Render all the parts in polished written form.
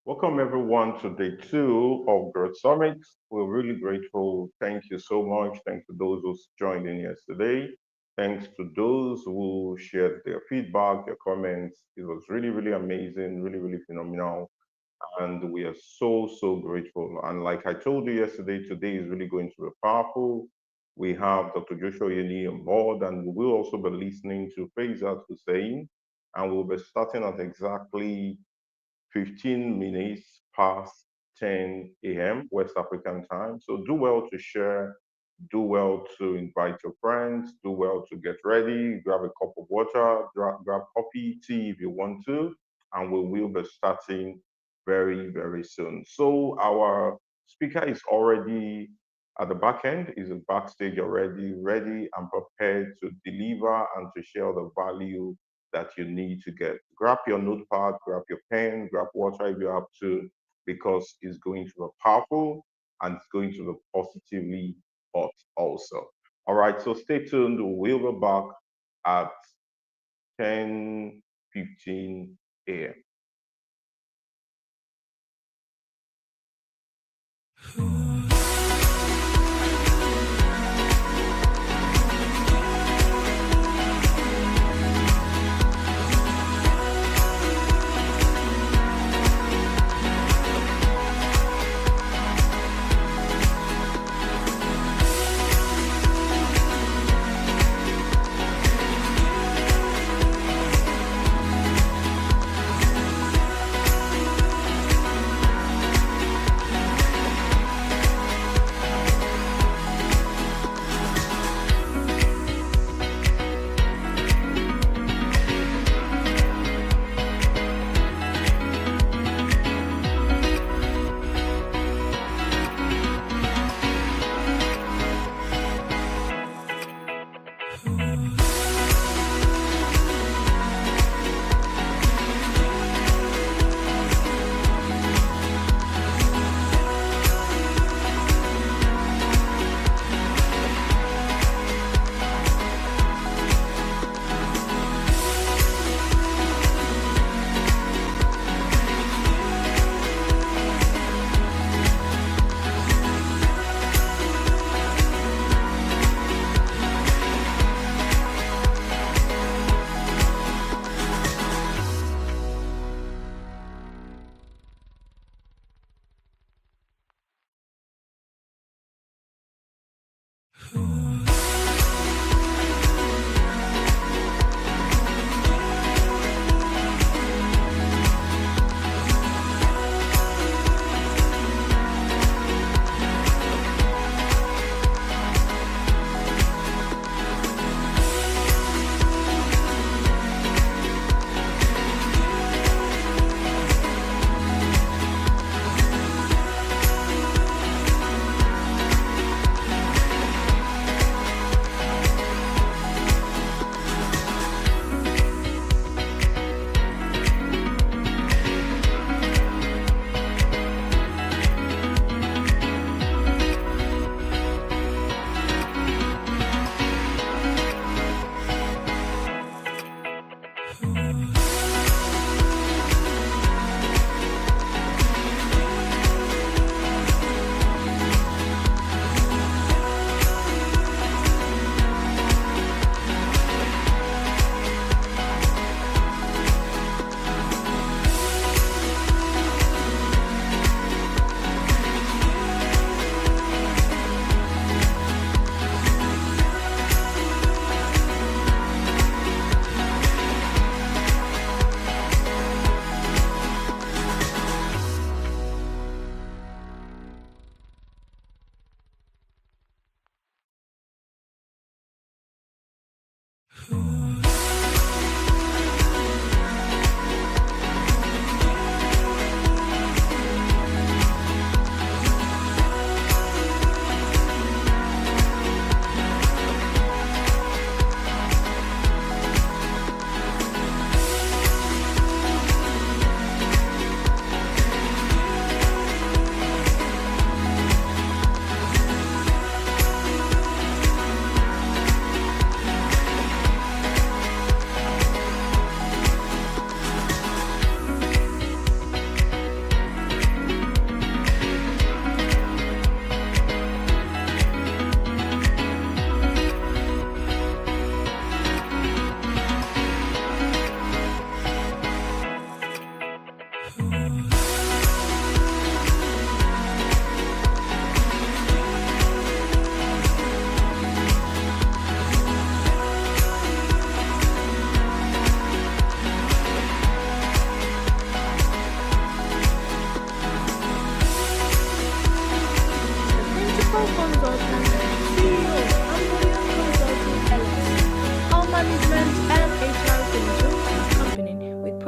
Welcome everyone to day two of Growth Summit. We're really grateful. Thank you so much. Thanks to those who joined in yesterday. Thanks to those who shared their feedback, their comments. It was really, really amazing, really, really phenomenal. And we are so grateful. And like I told you yesterday, today is really going to be powerful. We have Dr. Joshua Yeni on board, and we will also be listening to Faisal Hussein. And we'll be starting at exactly 15 minutes past 10 a.m. West African time. So do well to share, do well to invite your friends, do well to get ready, grab a cup of water, grab coffee, tea if you want to, and we will be starting very soon. So our speaker is already at the back end, is backstage already, ready and prepared to deliver and to share the value that you need to get. Grab your notepad, grab your pen, grab water if you have to, because it's going to be powerful and it's going to be positively hot also. All right, so stay tuned. We'll be back at 10:15 a.m.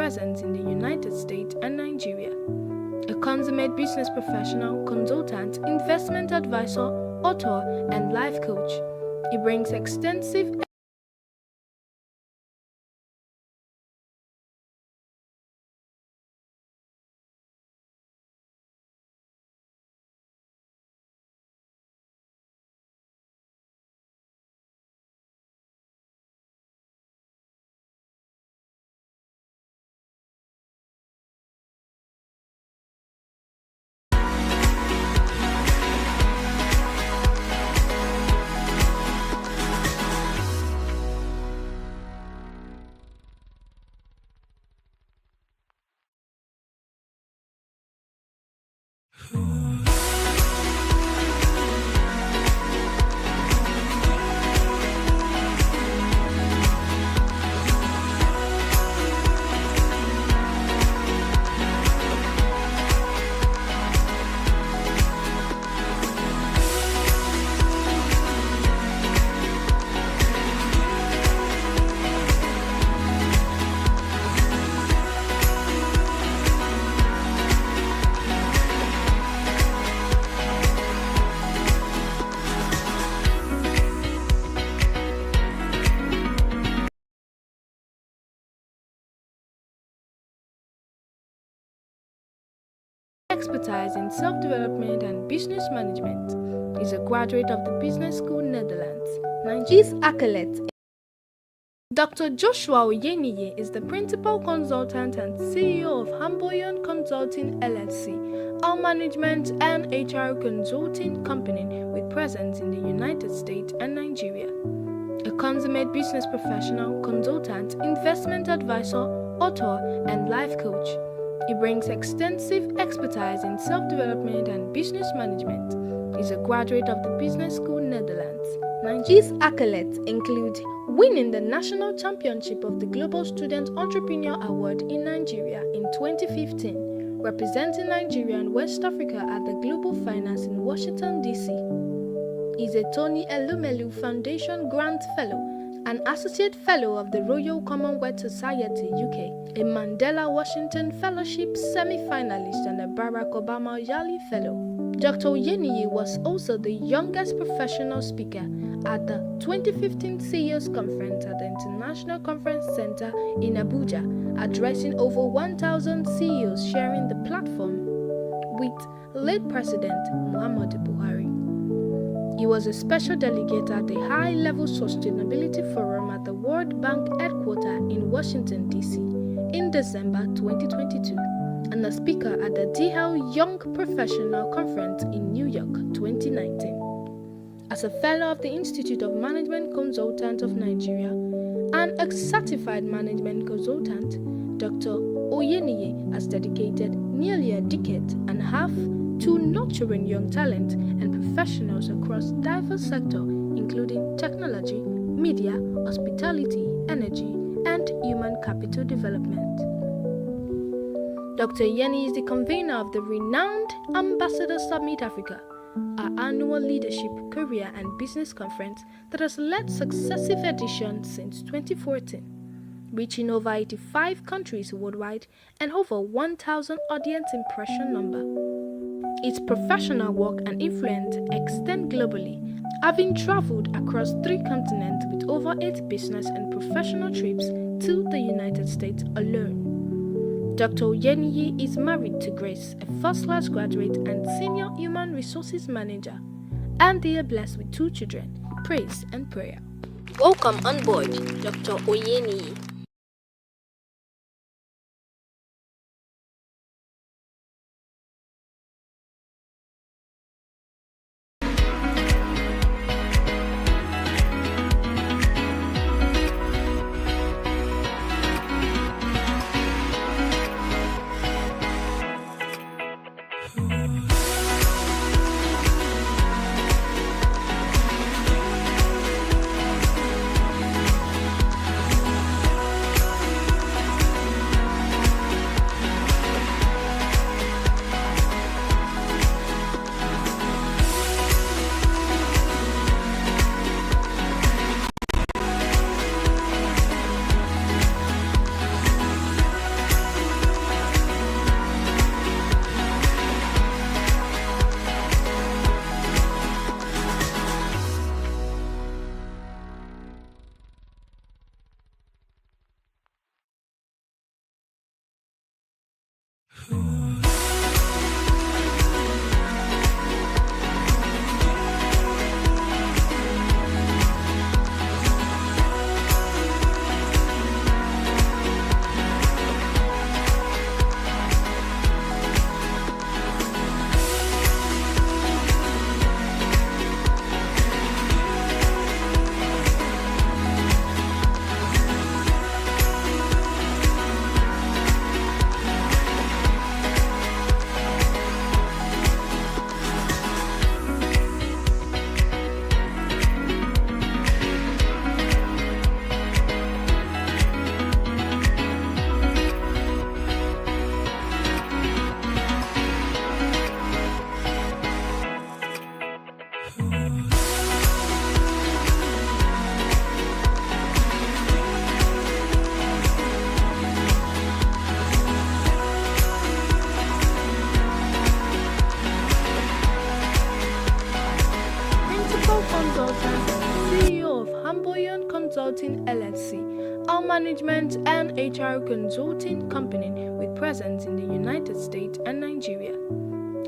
presence in the United States and Nigeria. A consummate business professional, consultant, investment advisor, author, and life coach. He brings extensive expertise in self-development and business management. He's a graduate of the Business School, Netherlands. Nigeria's accolades. Dr. Joshua Oyeniyi is the principal consultant and CEO of Hamboyan Consulting LLC, a management and HR consulting company with presence in the United States and Nigeria. A consummate business professional, consultant, investment advisor, author, and life coach. He brings extensive expertise in self-development and business management. He's a graduate of the Business School, Netherlands. Nigeria's accolades include winning the National Championship of the Global Student Entrepreneur Award in Nigeria in 2015, representing Nigeria and West Africa at the Global Finance in Washington, D.C. He's a Tony Elumelu Foundation Grant Fellow, an Associate Fellow of the Royal Commonwealth Society UK, a Mandela Washington Fellowship semi-finalist and a Barack Obama Yali Fellow. Dr. Oyeniyi was also the youngest professional speaker at the 2015 CEOs Conference at the International Conference Center in Abuja, addressing over 1,000 CEOs sharing the platform with late President Muhammadu Buhari. He was a special delegate at the High-Level Sustainability Forum at the World Bank headquarters in Washington, D.C. in December 2022, and a speaker at the DL Young Professional Conference in New York 2019. As a fellow of the Institute of Management Consultants of Nigeria and a certified management consultant, Dr. Oyeniyi has dedicated nearly a decade and a half to nurturing young talent and professionals across diverse sectors, including technology, media, hospitality, energy, and human capital development. Dr. Oyeniyi is the convener of the renowned Ambassador Summit Africa, our annual leadership, career, and business conference that has led successive editions since 2014, reaching over 85 countries worldwide and over 1,000 audience impression number. Its professional work and influence extend globally, having traveled across 3 continents with over 8 business and professional trips to the United States alone. Dr. Oyeniyi is married to Grace, a first-class graduate and senior human resources manager, and they are blessed with 2 children, praise and prayer. Welcome on board, Dr. Oyeniyi. management and HR consulting company with presence in the United States and Nigeria.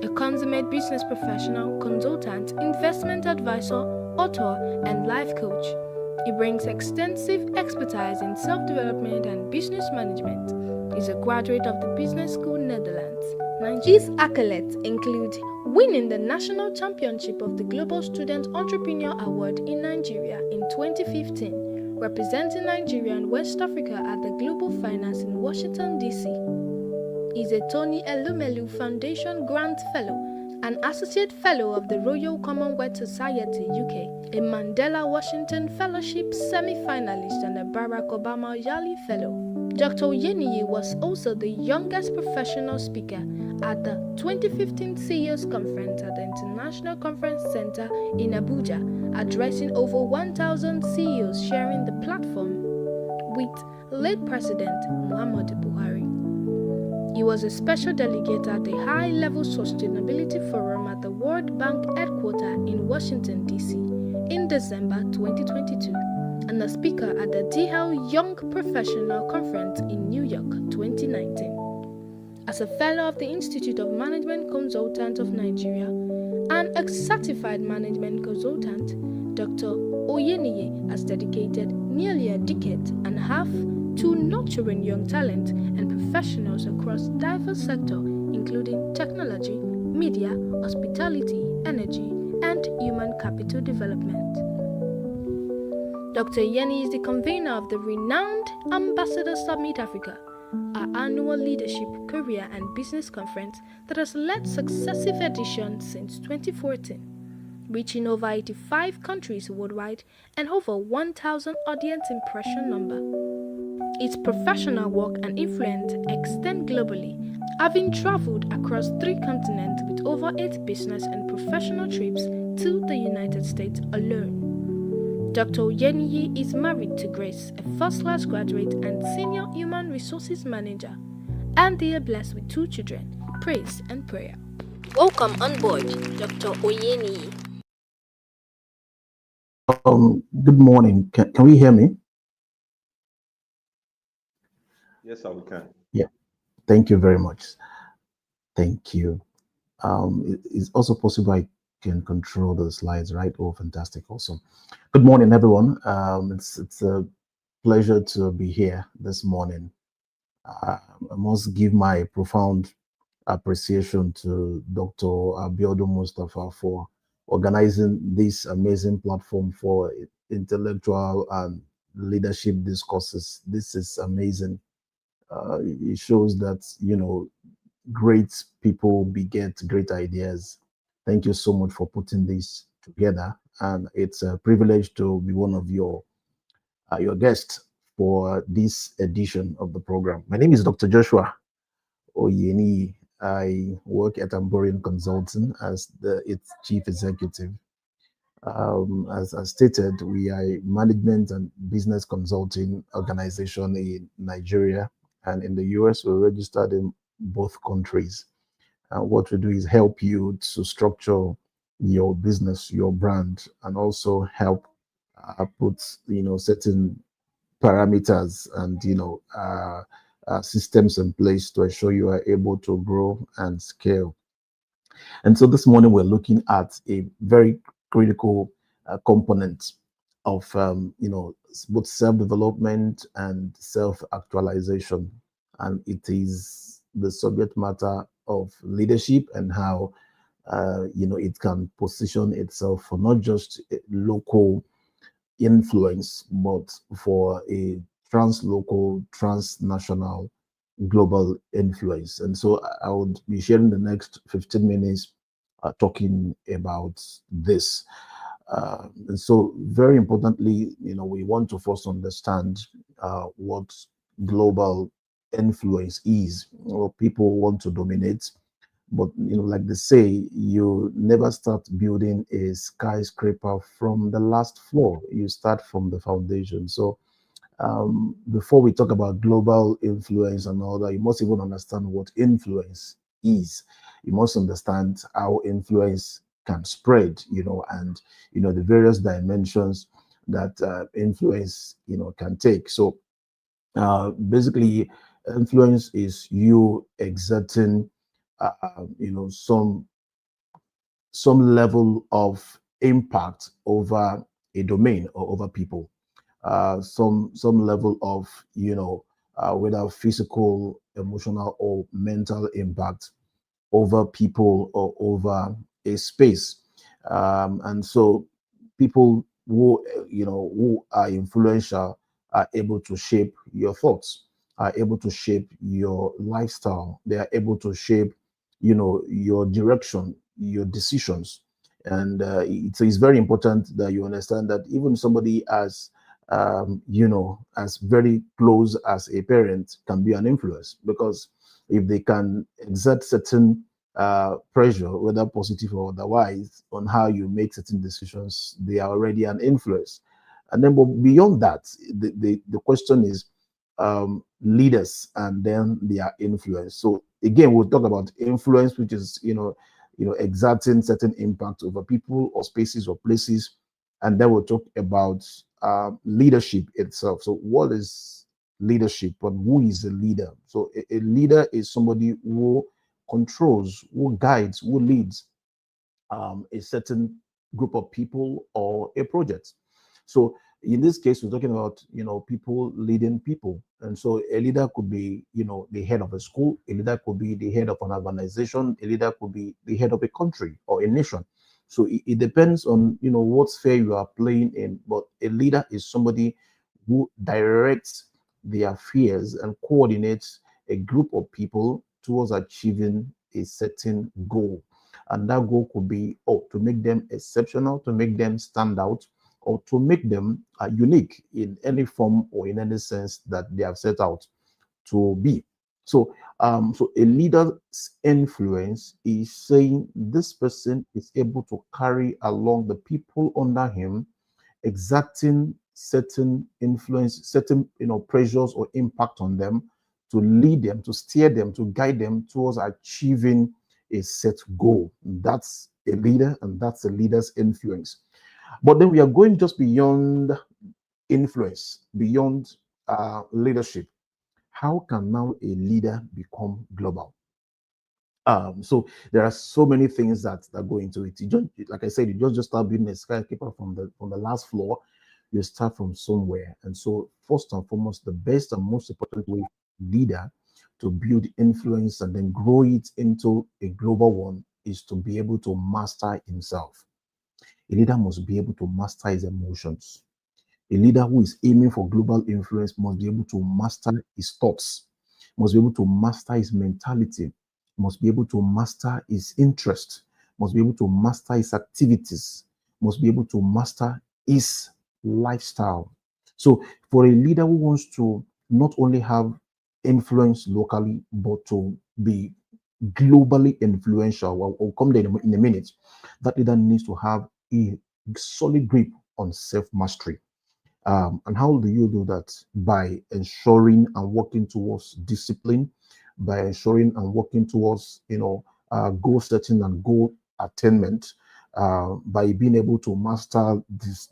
A consummate business professional, consultant, investment advisor, author, and life coach. He brings extensive expertise in self development and business management. He's a graduate of the Business School Netherlands. Nige's accolades include winning the national championship of the Global Student Entrepreneur Award in Nigeria in 2015, representing Nigeria and West Africa at the Global Finance in Washington, D.C. Is a Tony Elumelu Foundation Grant Fellow, an Associate Fellow of the Royal Commonwealth Society UK, a Mandela Washington Fellowship semi-finalist and a Barack Obama Yali Fellow. Dr. Oyeniyi was also the youngest professional speaker at the 2015 CEOs Conference at the International Conference Center in Abuja, addressing over 1,000 CEOs sharing the platform with late President Muhammadu Buhari. He was a special delegate at the High Level Sustainability Forum at the World Bank headquarters in Washington, D.C. in December 2022, and a speaker at the DL Young Professional Conference in New York 2019. As a fellow of the Institute of Management Consultants of Nigeria and a certified management consultant, Dr. Oyeniyi has dedicated nearly a decade and a half to nurturing young talent and professionals across diverse sectors, including technology, media, hospitality, energy, and human capital development. Dr. Yeni is the convener of the renowned Ambassador Summit Africa, our annual leadership, career, and business conference that has led successive editions since 2014, reaching over 85 countries worldwide and over 1,000 audience impression number. Its professional work and influence extend globally, having traveled across 3 continents with over 8 business and professional trips to the United States alone. Dr. Oyeniyi is married to Grace, a first-class graduate and senior human resources manager, and they are blessed with 2 children. Praise and prayer. Welcome on board, Dr. Oyeniyi. Good morning. Can we hear me? Yes, sir, we can. Yeah. Thank you very much. Thank you. It's also possible I can control the slides, right? Oh, fantastic. Awesome. Good morning, everyone. It's a pleasure to be here this morning. I must give my profound appreciation to Dr. Abiodun Mustafa for organizing this amazing platform for intellectual and leadership discourses. This is amazing. It shows that, great people beget great ideas. Thank you so much for putting this together. And it's a privilege to be one of your guests for this edition of the program. My name is Dr. Joshua Oyeni. I work at Amborian Consulting as its chief executive. As I stated, we are a management and business consulting organization in Nigeria, and in the US. We're registered in both countries. What we do is help you to structure your business, your brand, and also help put certain parameters and systems in place to ensure you are able to grow and scale. And so this morning we're looking at a very critical component of both self-development and self-actualization, and it is the subject matter of leadership and how it can position itself for not just a local influence, but for a translocal, transnational, global influence. And so I would be sharing the next 15 minutes talking about this. And so very importantly, we want to first understand what global influence is. People want to dominate, but like they say, you never start building a skyscraper from the last floor. You start from the foundation. So before we talk about global influence and all that, you must even understand what influence is. You must understand how influence can spread, and the various dimensions that influence, can take. So Basically, influence is you exerting, some level of impact over a domain or over people, some level of, whether physical, emotional, or mental impact over people or over a space. And so people who, who are influential are able to shape your thoughts, are able to shape your lifestyle. They are able to shape, your direction, your decisions. And it's very important that you understand that even somebody as very close as a parent can be an influence, because if they can exert certain pressure, whether positive or otherwise, on how you make certain decisions, they are already an influence. And then, but beyond that, the question is, leaders and then their influence. So again, we'll talk about influence, which is, exerting certain impact over people or spaces or places. And then we'll talk about leadership itself. So what is leadership, and who is a leader? So a leader is somebody who controls, who guides, who leads a certain group of people or a project. So in this case, we're talking about, people leading people. And so a leader could be, the head of a school, a leader could be the head of an organization, a leader could be the head of a country or a nation. So it depends on, what sphere you are playing in. But a leader is somebody who directs the affairs and coordinates a group of people towards achieving a certain goal. And that goal could be, to make them exceptional, to make them stand out, or to make them unique in any form or in any sense that they have set out to be. So a leader's influence is saying this person is able to carry along the people under him, exerting certain influence, certain, pressures or impact on them, to lead them, to steer them, to guide them towards achieving a set goal. That's a leader, and that's a leader's influence. But then we are going just beyond influence, beyond leadership. How can now a leader become global? So there are so many things that go into it. You just, like I said, you just start building a skyscraper from the last floor. You start from somewhere. And so first and foremost, the best and most important way for a leader to build influence and then grow it into a global one is to be able to master himself. A leader must be able to master his emotions. A leader who is aiming for global influence must be able to master his thoughts, must be able to master his mentality, must be able to master his interest, must be able to master his activities, must be able to master his lifestyle. So, for a leader who wants to not only have influence locally, but to be globally influential, we'll come there in a minute, that leader needs to have a solid grip on self mastery. And how do you do that? By ensuring and working towards discipline, by ensuring and working towards, goal setting and goal attainment, by being able to master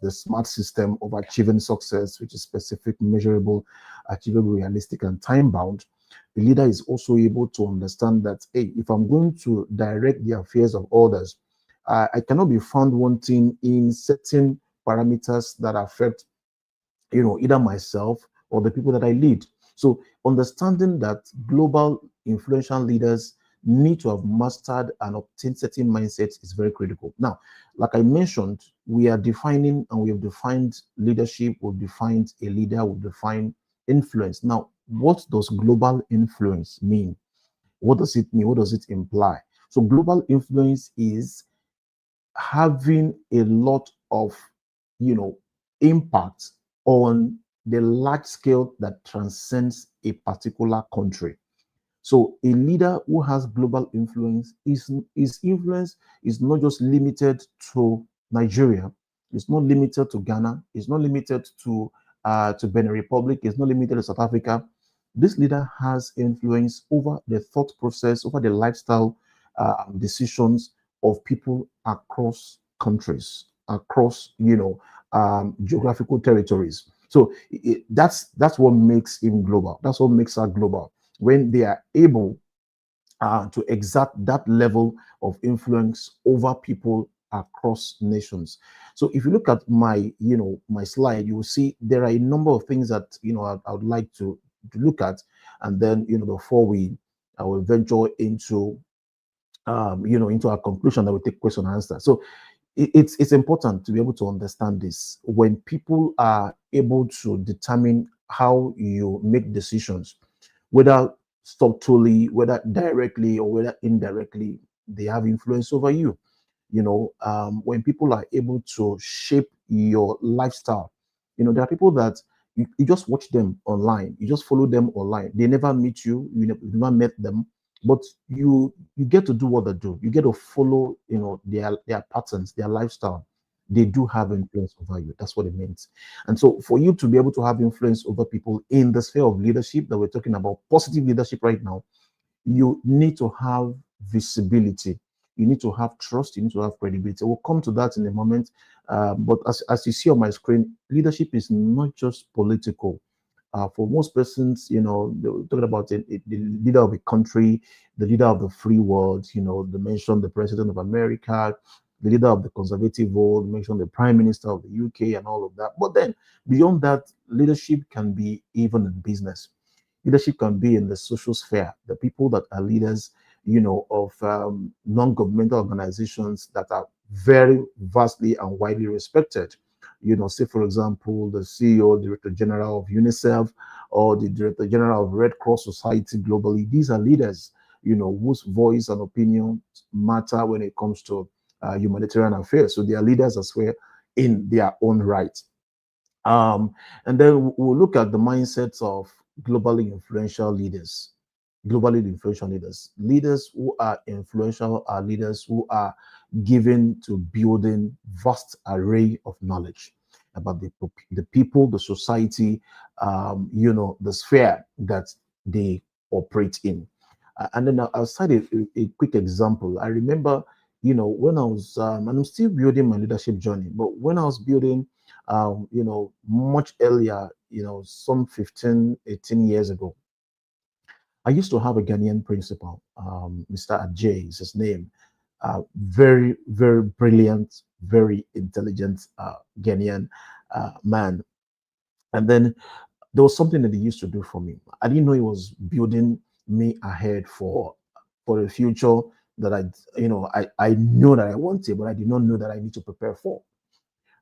the smart system of achieving success, which is specific, measurable, achievable, realistic, and time bound. The leader is also able to understand that, hey, if I'm going to direct the affairs of others, I cannot be found wanting in certain parameters that affect, either myself or the people that I lead. So understanding that global influential leaders need to have mastered and obtained certain mindsets is very critical. Now, like I mentioned, we are defining and we have defined leadership, we've defined a leader, we've defined influence. Now, what does global influence mean? What does it mean? What does it imply? So global influence is having a lot of, you know, impact on the large scale that transcends a particular country. So a leader who has global influence, is his influence is not just limited to Nigeria. It's not limited to Ghana. It's not limited to Benin Republic. It's not limited to South Africa. This leader has influence over the thought process, over the lifestyle decisions of people across countries, across geographical territories. So that's what makes him global. That's what makes her global. When they are able to exert that level of influence over people across nations. So if you look at my, my slide, you will see there are a number of things that I would like to look at, and then before we I will venture into into our conclusion that we take question and answer. So it's important to be able to understand this. When people are able to determine how you make decisions, whether subtly, whether directly, or whether indirectly, they have influence over you. When people are able to shape your lifestyle, there are people that you just watch them online, you just follow them online. They never meet you, you never met them, but you get to do what they do. You get to follow, their patterns, their lifestyle. They do have influence over you. That's what it means. And so, for you to be able to have influence over people in the sphere of leadership that we're talking about, positive leadership right now, you need to have visibility. You need to have trust. You need to have credibility. We'll come to that in a moment. But as you see on my screen, leadership is not just political. For most persons, they're talking about the leader of a country, the leader of the free world. They mention the president of America, the leader of the conservative world, mention the prime minister of the UK, and all of that. But then beyond that, leadership can be even in business. Leadership can be in the social sphere. The people that are leaders, of non-governmental organizations that are very vastly and widely respected. Say for example, the CEO, Director General of UNICEF, or the Director General of Red Cross Society globally. These are leaders, whose voice and opinion matter when it comes to humanitarian affairs. So they are leaders as well in their own right. Um, and then we'll look at the mindsets of globally influential leaders. Globally influential leaders. Leaders who are influential are leaders who are given to building vast array of knowledge about the people, the society, the sphere that they operate in. And then I'll cite a quick example. I remember, when I was, and I'm still building my leadership journey, but when I was building much earlier, some 15, 18 years ago, I used to have a Ghanaian principal, Mr. Ajay is his name. Very, very brilliant, very intelligent Ghanaian man. And then there was something that he used to do for me. I didn't know he was building me ahead for a future that I know that I wanted, but I did not know that I need to prepare for,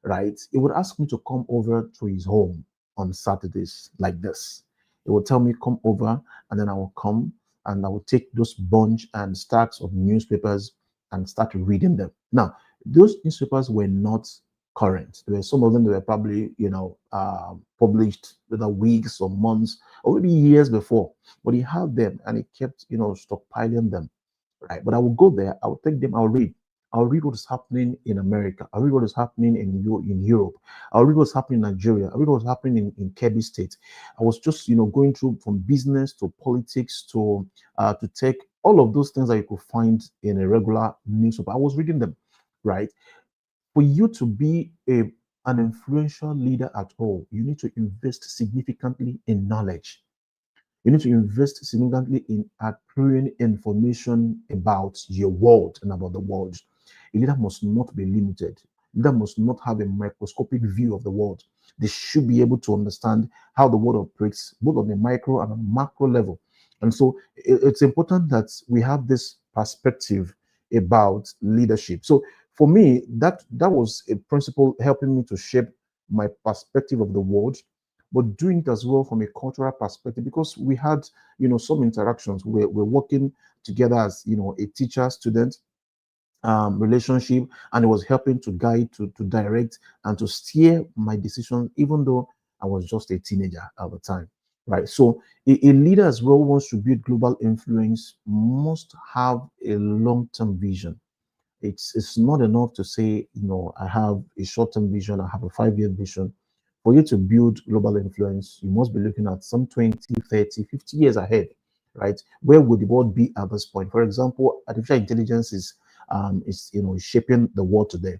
right? He would ask me to come over to his home on Saturdays like this. He would tell me, come over, and then I will come and I will take those bunch and stacks of newspapers and start reading them. Now, those newspapers were not current. There were some of them that were probably, published whether weeks or months or maybe years before. But he had them and he kept, stockpiling them, right? But I will go there, I will take them, I'll read. I'll read what is happening in America. I'll read what is happening in Europe. I'll read what's happening in Nigeria. I'll read what's happening in Kebbi State. I was just, going through from business to politics to tech, all of those things that you could find in a regular newspaper. I was reading them, right? For you to be an influential leader at all, you need to invest significantly in knowledge. You need to invest significantly in acquiring information about your world and about the world. A leader must not be limited. A leader must not have a microscopic view of the world. They should be able to understand how the world operates, both on the micro and on the macro level. And so it's important that we have this perspective about leadership. So for me, that was a principle helping me to shape my perspective of the world, but doing it as well from a cultural perspective, because we had some interactions. We're working together as a teacher student relationship, and it was helping to guide, to direct, and to steer my decisions, even though I was just a teenager at the time, right? So a leader as well who wants to build global influence must have a long-term vision. It's not enough to say, I have a short-term vision, I have a 5-year vision. For you to build global influence, you must be looking at some 20, 30, 50 years ahead, right? Where would the world be at this point? For example, artificial intelligence is shaping the world today.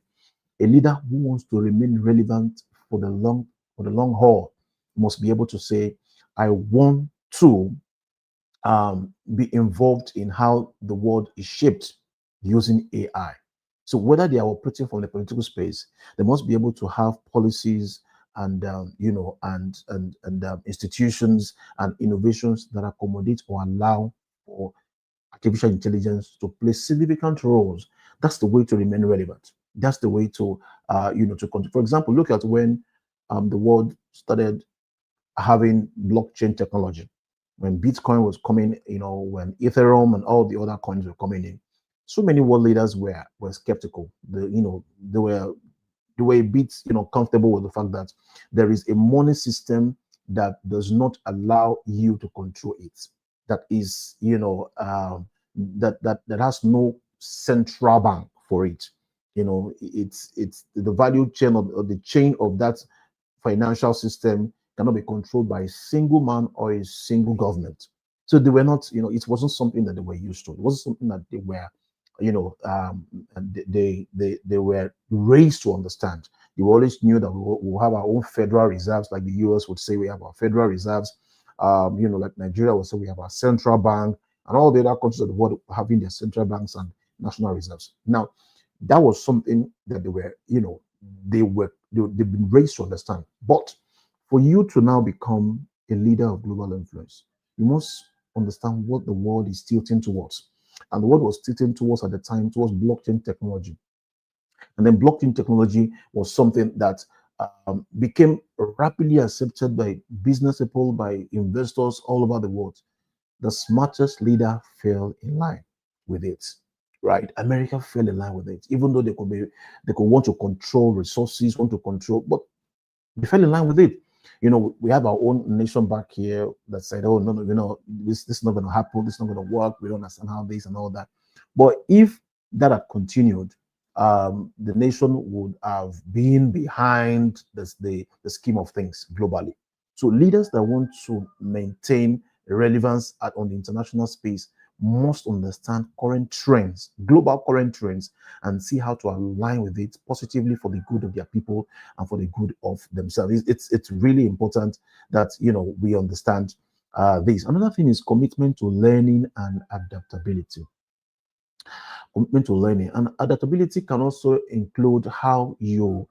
A leader who wants to remain relevant for the long haul must be able to say, I want to be involved in how the world is shaped using AI. So whether they are operating from the political space, they must be able to have policies and institutions and innovations that accommodate or allow for artificial intelligence to play significant roles. That's the way to remain relevant. That's the way to to continue. For example, look at when the world started having blockchain technology. When Bitcoin was coming, when Ethereum and all the other coins were coming in, so many world leaders were skeptical. They were a bit comfortable with the fact that there is a money system that does not allow you to control it. That is, that has no central bank for it. It's the value chain of the chain of that financial system cannot be controlled by a single man or a single government. So they were not, it wasn't something that they were used to. It wasn't something that they were, they were raised to understand. They always knew that we'll have our own federal reserves, like the US would say we have our federal reserves. Like Nigeria would say we have our central bank, and all the other countries of the world having their central banks and national reserves. Now, that was something that they've been raised to understand. But for you to now become a leader of global influence, you must understand what the world is tilting towards. And the world was tilting towards at the time towards blockchain technology. And then blockchain technology was something that became rapidly accepted by business people, by investors all over the world. The smartest leader fell in line with it. Right? America fell in line with it, even though they could want to control resources, want to control, but they fell in line with it. We have our own nation back here that said, "Oh no, no, this is not going to happen. This is not going to work. We don't understand how this and all that." But if that had continued, the nation would have been behind the scheme of things globally. So leaders that want to maintain relevance on the international space must understand current trends, global current trends, and see how to align with it positively for the good of their people and for the good of themselves. It's really important that we understand this. Another thing is commitment to learning and adaptability. Commitment to learning and adaptability can also include how you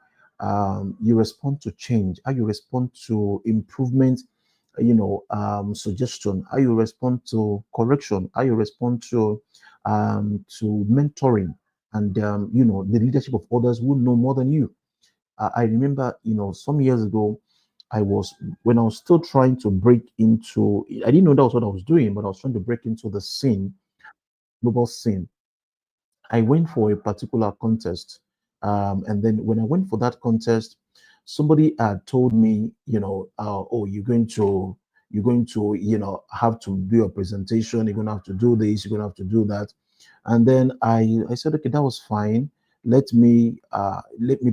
respond to change, how you respond to improvement, suggestion, how you respond to correction, how you respond to mentoring, and the leadership of others who know more than you. I remember, some years ago, when I was still trying to break into, I didn't know that was what I was doing, but I was trying to break into the scene, global scene. I went for a particular contest. And then when I went for that contest, somebody had told me, oh, you're going to, have to do a presentation. You're going to have to do this. You're going to have to do that. And then I said, okay, that was fine. Let me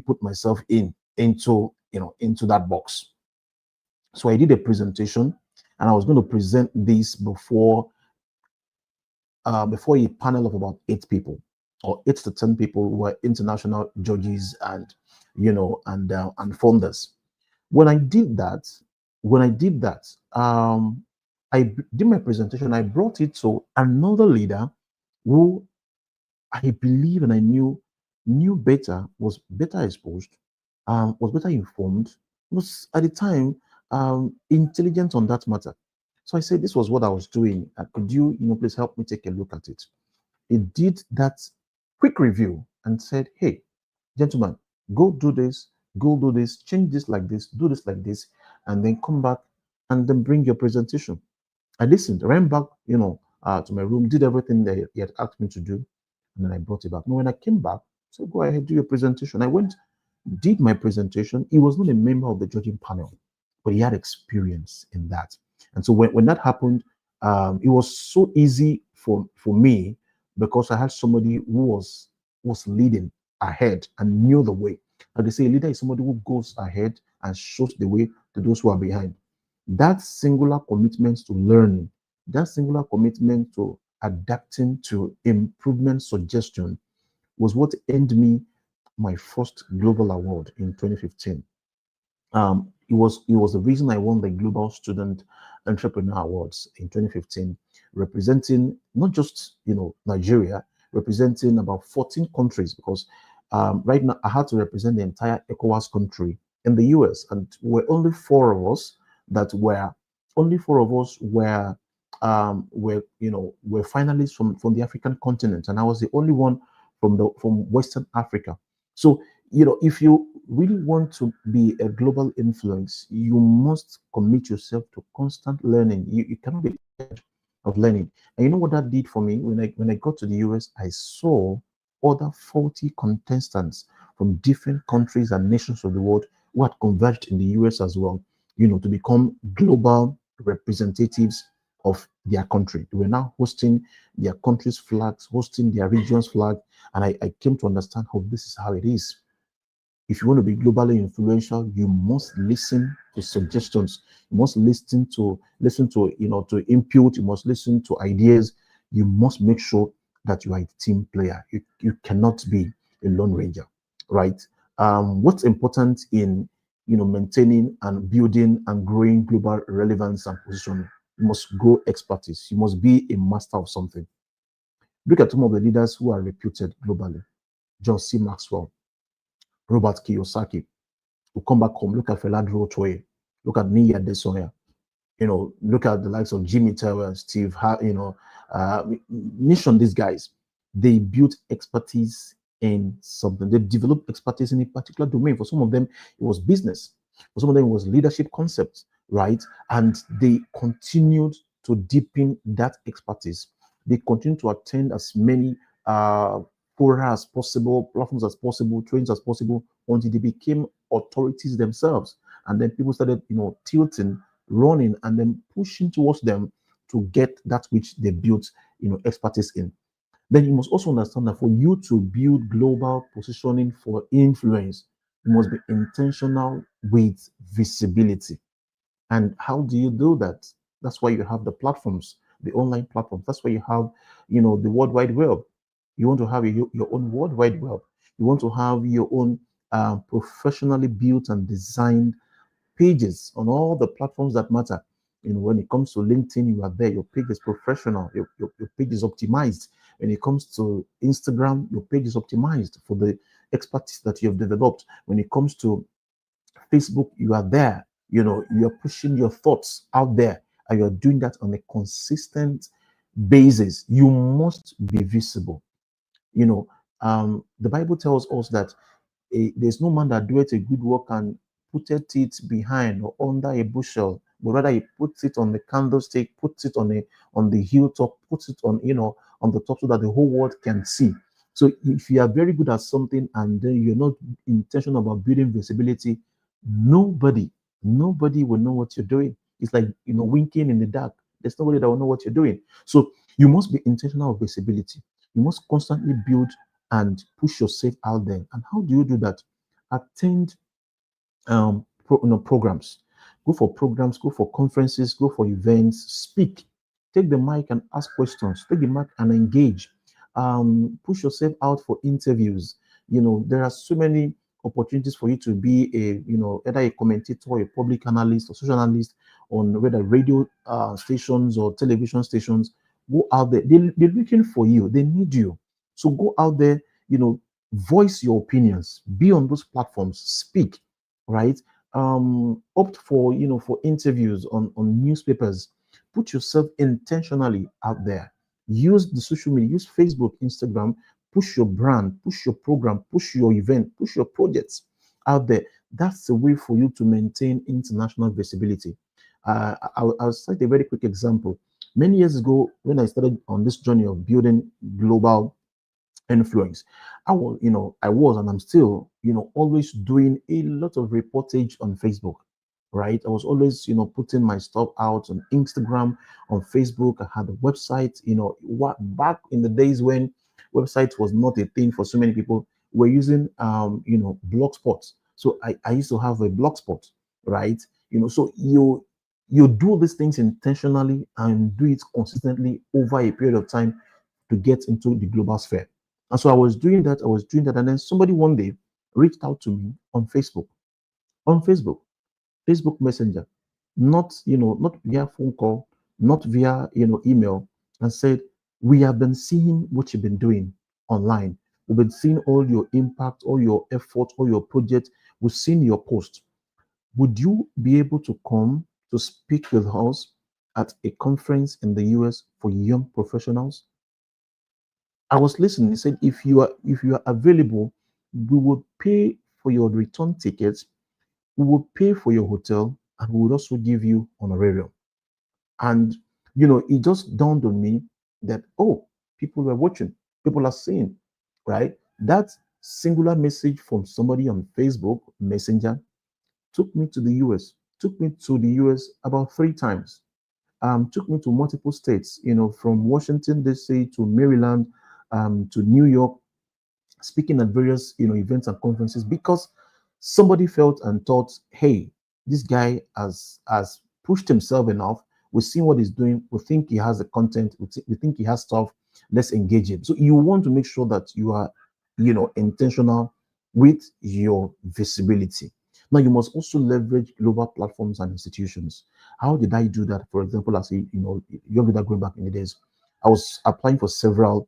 put myself into that box. So I did a presentation, and I was going to present this before a panel of about 8 people, or 8 to 10 people who were international judges and and funders. When I did that, when I did that, did my presentation. I brought it to another leader who I believe and I knew better, was better exposed, was better informed, was at the time intelligent on that matter. So I said, this was what I was doing. Could you, please help me take a look at it? He did that quick review and said, hey, gentlemen, go do this, change this like this, do this like this, and then come back and then bring your presentation. I listened, ran back, to my room, did everything that he had asked me to do, and then I brought it back. Now, when I came back, I said, go ahead, do your presentation. I went, did my presentation. He was not a member of the judging panel, but he had experience in that. And so when that happened, it was so easy for me because I had somebody who was leading ahead and knew the way. Like they say, a leader is somebody who goes ahead and shows the way to those who are behind. That singular commitment to learning, that singular commitment to adapting to improvement suggestion was what earned me my first global award in 2015. It was the reason I won the Global Student Entrepreneur Awards in 2015, representing not just Nigeria, representing about 14 countries, because right now I had to represent the entire ECOWAS country in the US, and we're only four of us that were only four of us were finalists from the African continent, and I was the only one from Western Africa. So if you really want to be a global influence, you must commit yourself to constant learning. You cannot be tired of learning. And you know what that did for me? When I got to the US, I saw other 40 contestants from different countries and nations of the world who had converged in the US as well, to become global representatives of their country. They were now hosting their country's flags, hosting their region's flag. And I came to understand how this is how it is. If you want to be globally influential, you must listen to suggestions. You must listen to input. You must listen to ideas. You must make sure that you are a team player. You cannot be a lone ranger, right? What's important in maintaining and building and growing global relevance and positioning? You must grow expertise. You must be a master of something. Look at some of the leaders who are reputed globally. John C. Maxwell, Robert Kiyosaki. We'll come back home. Look at Feladro Toye. Look at Nia Desoya. Look at the likes of Jimmy Tower, Steve, mention these guys. They built expertise in something. They developed expertise in a particular domain. For some of them, it was business. For some of them, it was leadership concepts, right? And they continued to deepen that expertise. They continued to attend as many fora as possible, platforms as possible, trainings as possible, until they became authorities themselves. And then people started, tilting, running, and then pushing towards them to get that which they built, expertise in. Then you must also understand that for you to build global positioning for influence, you must be intentional with visibility. And how do you do that? That's why you have the platforms, the online platforms. That's why you have, the World Wide Web. You want to have your own World Wide Web. You want to have your own professionally built and designed pages on all the platforms that matter. When it comes to LinkedIn, you are there. Your page is professional. Your page is optimized. When it comes to Instagram, your page is optimized for the expertise that you have developed. When it comes to Facebook, you are there. You're pushing your thoughts out there, and you're doing that on a consistent basis. You must be visible. The Bible tells us that there's no man that doeth a good work and putteth it behind or under a bushel, but rather he puts it on the candlestick, puts it on the hilltop, puts it on the top, so that the whole world can see. So if you are very good at something and then you're not intentional about building visibility, nobody, nobody will know what you're doing. It's like winking in the dark. There's nobody that will know what you're doing. So you must be intentional of visibility. You must constantly build and push yourself out there. And how do you do that? Attend programs. Go for programs, go for conferences, go for events, speak. Take the mic and ask questions. Take the mic and engage. Push yourself out for interviews. There are so many opportunities for you to be either a commentator, a public analyst, or social analyst on whether radio stations or television stations. Go out there. They're looking for you. They need you. So go out there, voice your opinions, be on those platforms, speak, right? Opt for interviews on newspapers. Put yourself intentionally out there. Use the social media, use Facebook, Instagram, push your brand, push your program, push your event, push your projects out there. That's the way for you to maintain international visibility. I'll cite a very quick example. Many years ago, when I started on this journey of building global influence, I was and I'm still always doing a lot of reportage on Facebook, right? I was always putting my stuff out on Instagram, on Facebook. I had a website. What back in the days when websites was not a thing for so many people, we're using blogspot. So I used to have a blogspot, right? So you do these things intentionally and do it consistently over a period of time to get into the global sphere. And so I was doing that, and then somebody one day reached out to me on Facebook. On Facebook. Facebook Messenger, not not via phone call, not via email, and said, we have been seeing what you've been doing online. We've been seeing all your impact, all your effort, all your projects. We've seen your post. Would you be able to come to speak with us at a conference in the US for young professionals? I was listening. He said, if you are available, we would pay for your return tickets, we will pay for your hotel, and we would also give you honorarium. And it just dawned on me that, oh, people were watching, people are seeing, right? That singular message from somebody on Facebook Messenger took me to the US, took me to the US about 3 times, took me to multiple states, from Washington, D.C. to Maryland, to New York, speaking at various events and conferences because somebody felt and thought, hey, this guy has pushed himself enough. We see what he's doing. We think he has the content. We think he has stuff. Let's engage him. So you want to make sure that you are intentional with your visibility. Now you must also leverage global platforms and institutions. How did I do that? For example, as a young leader going back in the days, I was applying for several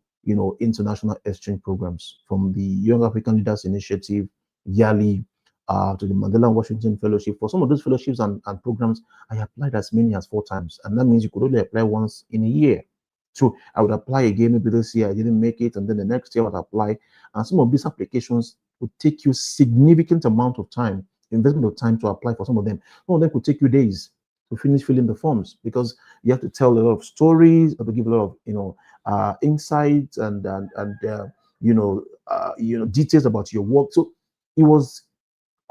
international exchange programs, from the Young African Leaders Initiative, YALI, to the Mandela Washington Fellowship. For some of those fellowships and programs, I applied as many as 4 times. And that means you could only apply once in a year. So I would apply again, maybe this year I didn't make it, and then the next year I would apply. And some of these applications would take you significant amount of time, investment of time to apply for some of them. Some of them could take you days to finish filling the forms because you have to tell a lot of stories, you have to give a lot of insights and details about your work. So it was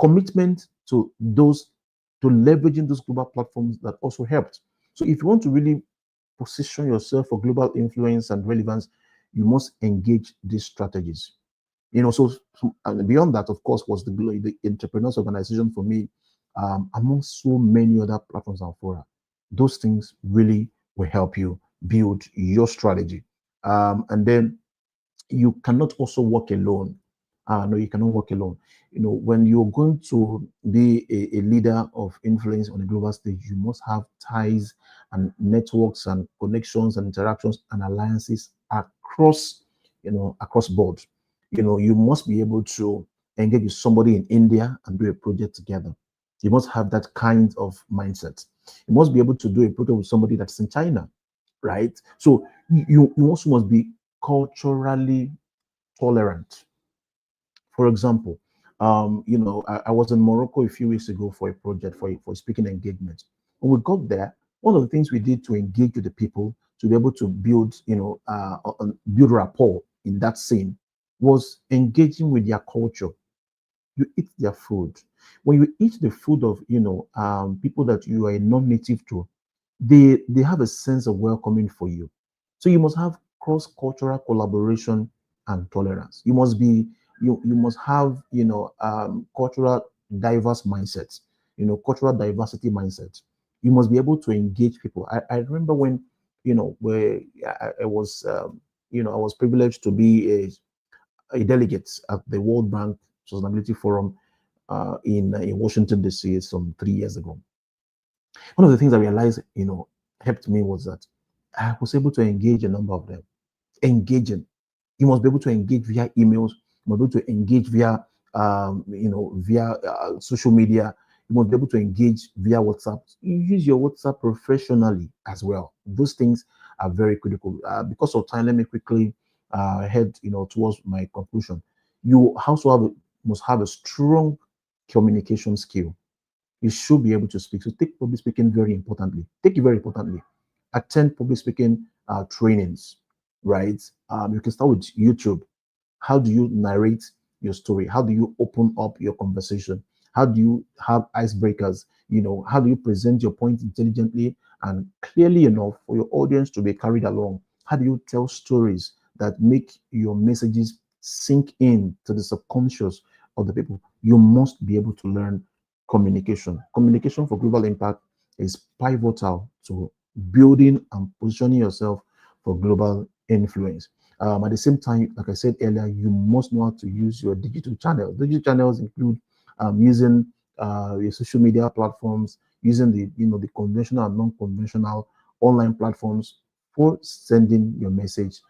commitment to leveraging those global platforms that also helped. So if you want to really position yourself for global influence and relevance, you must engage these strategies. And beyond that, of course, was the entrepreneurs organization for me, among so many other platforms and fora. Those things really will help you build your strategy. And then you cannot also work alone. No, you cannot work alone. When you're going to be a leader of influence on a global stage, you must have ties and networks and connections and interactions and alliances across board. You must be able to engage with somebody in India and do a project together. You must have that kind of mindset. You must be able to do a project with somebody that's in China, right? So you also must be culturally tolerant. For example, I was in Morocco a few weeks ago for a project for a speaking engagement. When we got there, one of the things we did to engage with the people to be able to build, build rapport in that scene was engaging with their culture. You eat their food. When you eat the food of people that you are a non-native to, they have a sense of welcoming for you. So you must have cross-cultural collaboration and tolerance. You must have cultural diverse mindsets, cultural diversity mindset. You must be able to engage people. I remember when where I was I was privileged to be a delegate at the World Bank Sustainability Forum in Washington D.C. some 3 years ago. One of the things I realized, helped me was that I was able to engage a number of them. Engaging. You must be able to engage via emails. You must be able to engage via social media. You must be able to engage via WhatsApp. You use your WhatsApp professionally as well. Those things are very critical. Because of time, let me quickly head, towards my conclusion. You also must have a strong communication skill. You should be able to speak. So take public speaking very importantly. Take it very importantly. Attend public speaking trainings, right? You can start with YouTube. How do you narrate your story? How do you open up your conversation? How do you have icebreakers? How do you present your point intelligently and clearly enough for your audience to be carried along? How do you tell stories that make your messages sink in to the subconscious of the people? You must be able to learn communication. Communication for global impact is pivotal to building and positioning yourself for global influence. At the same time, like I said earlier, you must know how to use your digital channels. Digital channels include using your social media platforms, using the conventional and non-conventional online platforms for sending your message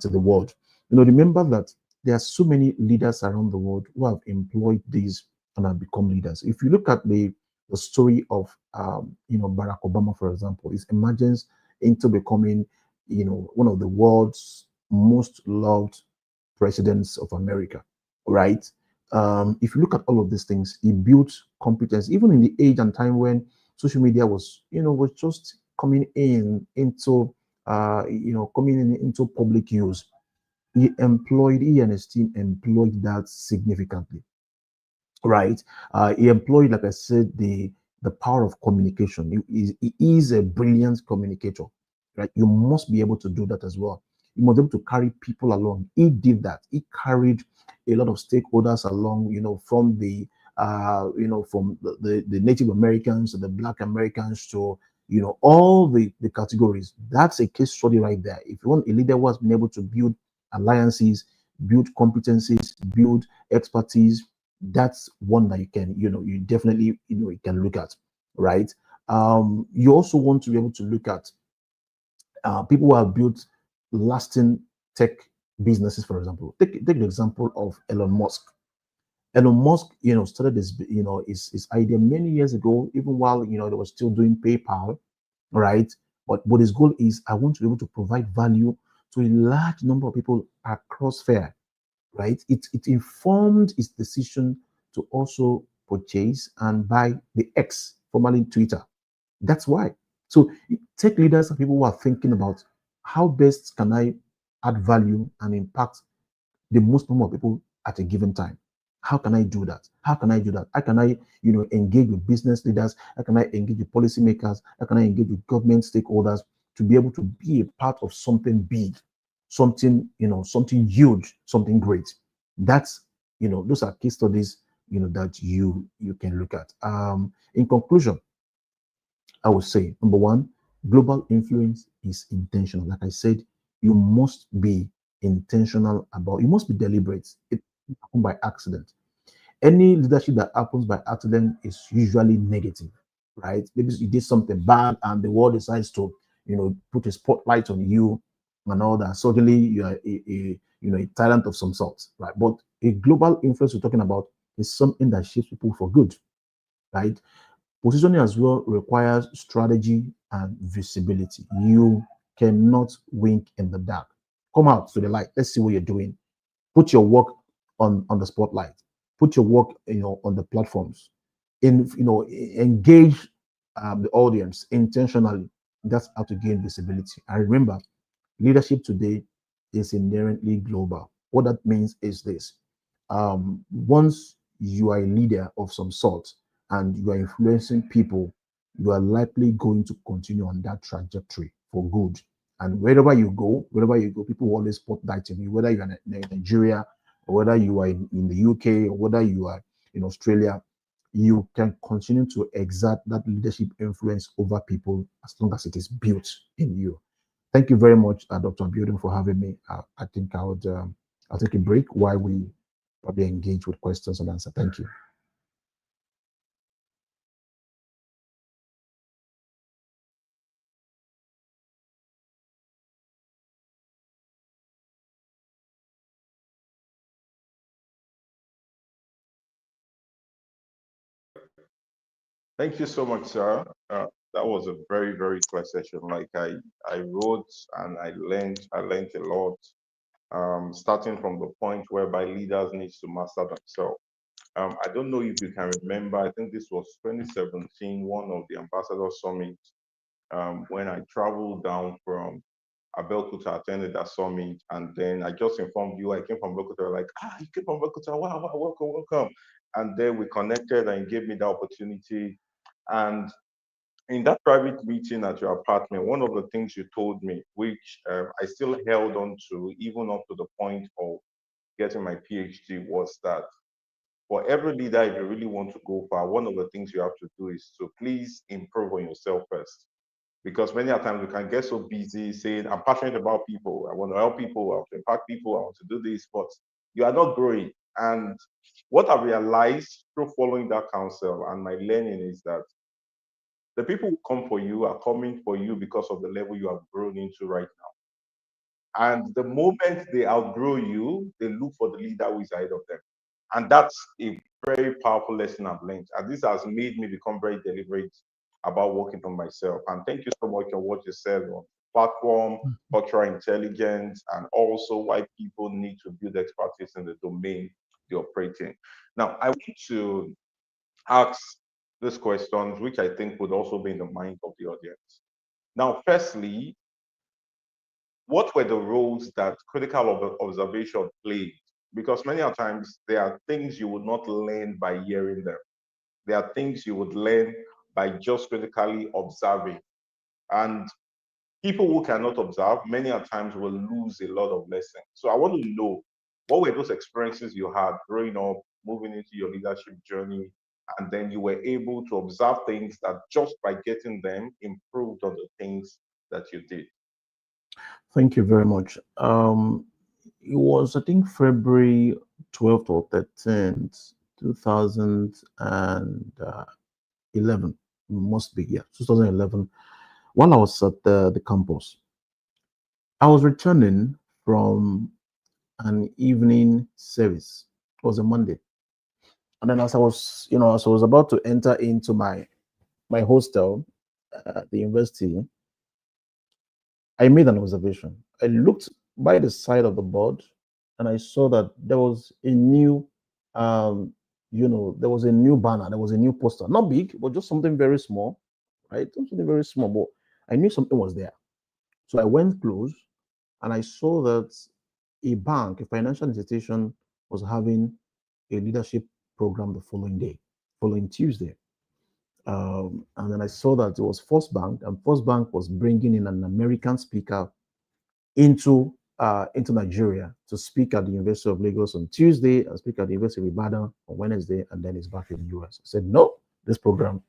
to the world. Remember that there are so many leaders around the world who have employed these and have become leaders. If you look at the story of Barack Obama, for example, his emergence into becoming one of the world's most loved presidents of America, right? If you look at all of these things, he built competence, even in the age and time when social media was just coming into public use. He and his team employed that significantly, right? He employed, like I said, the power of communication. He is a brilliant communicator, right? You must be able to do that as well. You must be able to carry people along. He did that. He carried a lot of stakeholders along, from the Native Americans to the Black Americans to all the categories. That's a case study right there. If you want a leader who has been able to build alliances, build competencies, build expertise, that's one that you definitely you can look at, right? You also want to be able to look at people who have built lasting tech businesses. For example, take the example of Elon Musk. Elon Musk, started his idea many years ago, even while they were still doing PayPal, right? But his goal is, I want to be able to provide value to a large number of people across fair, right? It informed his decision to also purchase and buy the X, formerly Twitter. That's why. So tech leaders are people who are thinking about how best can I add value and impact the most number of people at a given time. How can I do that? How can I do that? How can I, engage with business leaders? How can I engage with policymakers? How can I engage with government stakeholders to be able to be a part of something big, something huge, something great? That's, those are case studies, that you can look at. In conclusion, I would say number one, global influence is intentional. Like I said, you must be intentional about. You must be deliberate. It doesn't happen by accident. Any leadership that happens by accident is usually negative, right? Maybe you did something bad and the world decides to, put a spotlight on you and all that. Suddenly you are a talent of some sort, right? But a global influence we're talking about is something that shapes people for good, right? Positioning as well requires strategy and visibility. You cannot wink in the dark. Come out to the light. Let's see what you're doing. Put your work on the spotlight. Put your work, on the platforms. Engage the audience intentionally. That's how to gain visibility. And remember, leadership today is inherently global. What that means is this: once you are a leader of some sort and you are influencing people, you are likely going to continue on that trajectory for good. And wherever you go, people will always spotlight you, whether you're in Nigeria, or whether you are in the UK, or whether you are in Australia. You can continue to exert that leadership influence over people as long as it is built in you. Thank you very much, Dr. Abiodun, for having me. I think I'll take a break while we probably engage with questions and answer. Thank you. Thank you so much, sir. That was a very, very clear session. Like I wrote and I learned a lot. Starting from the point whereby leaders need to master themselves. I don't know if you can remember. I think this was 2017, one of the ambassador summits, when I traveled down from Abeokuta, attended that summit, and then I just informed you I came from Abeokuta. Like, you came from Abeokuta, wow, wow, welcome, welcome. And then we connected and gave me the opportunity. And in that private meeting at your apartment, one of the things you told me, which I still held on to even up to the point of getting my PhD, was that for every leader, if you really want to go far, one of the things you have to do is to please improve on yourself first. Because many a times we can get so busy saying, I'm passionate about people, I want to help people, I want to impact people, I want to do this, but you are not growing. And what I realized through following that counsel and my learning is that the people who come for you are coming for you because of the level you have grown into right now. And the moment they outgrow you, they look for the leader who is ahead of them. And that's a very powerful lesson I've learned. And this has made me become very deliberate about working on myself. And thank you so much for what you said on platform, cultural intelligence, and also why people need to build expertise in the domain they operate in. Now, I want to ask these questions, which I think would also be in the mind of the audience. Now, firstly, what were the roles that critical observation played? Because many a times there are things you would not learn by hearing them. There are things you would learn by just critically observing. And people who cannot observe, many a times will lose a lot of lessons. So I want to know what were those experiences you had growing up, moving into your leadership journey, and then you were able to observe things that just by getting them improved on the things that you did. Thank you very much. It was, I think, February 12th or 13th, 2011. Must be, yeah, 2011. While I was at the campus, I was returning from an evening service. It was a Monday. And then as I was, as I was about to enter into my hostel at the university, I made an observation. I looked by the side of the board and I saw that there was a new, um, there was a new banner, there was a new poster, not big, but just something very small, right? Something very small, but I knew something was there. So I went close and I saw that a bank, a financial institution, was having a leadership program the following day, following Tuesday. And then I saw that it was First Bank, and First Bank was bringing in an American speaker into Nigeria to speak at the University of Lagos on Tuesday and speak at the University of Ibadan on Wednesday, and then he's back in the US. I said, no, this program,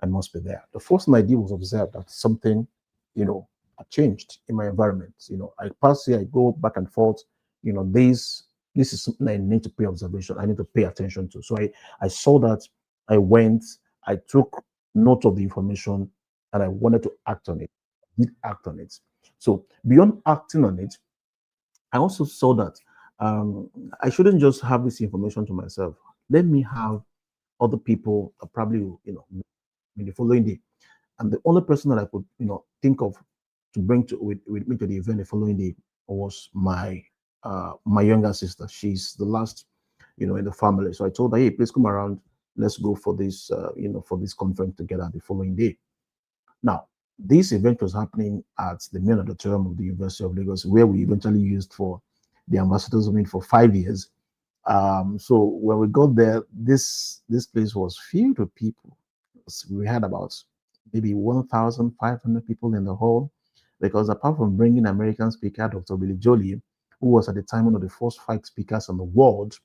I must be there. The first thing I did was observe that something, had changed in my environment. I pass here, I go back and forth. This is something I need to pay observation. I need to pay attention to. So I saw that. I went. I took note of the information, and I wanted to act on it. I did act on it. So beyond acting on it, I also saw that I shouldn't just have this information to myself. Let me have other people probably, in the following day. And the only person that I could, think of to bring with me to the event the following day was my younger sister. She's the last, in the family. So I told her, hey, please come around. Let's go for this, for this conference together the following day. Now, this event was happening at the main auditorium of the University of Lagos, where we eventually used for the ambassadors meet for 5 years. So when we got there, this place was filled with people. We had about maybe 1,500 people in the hall, because apart from bringing American speaker Dr. Billy Jolie, who was at the time one of the first 5 speakers in the world,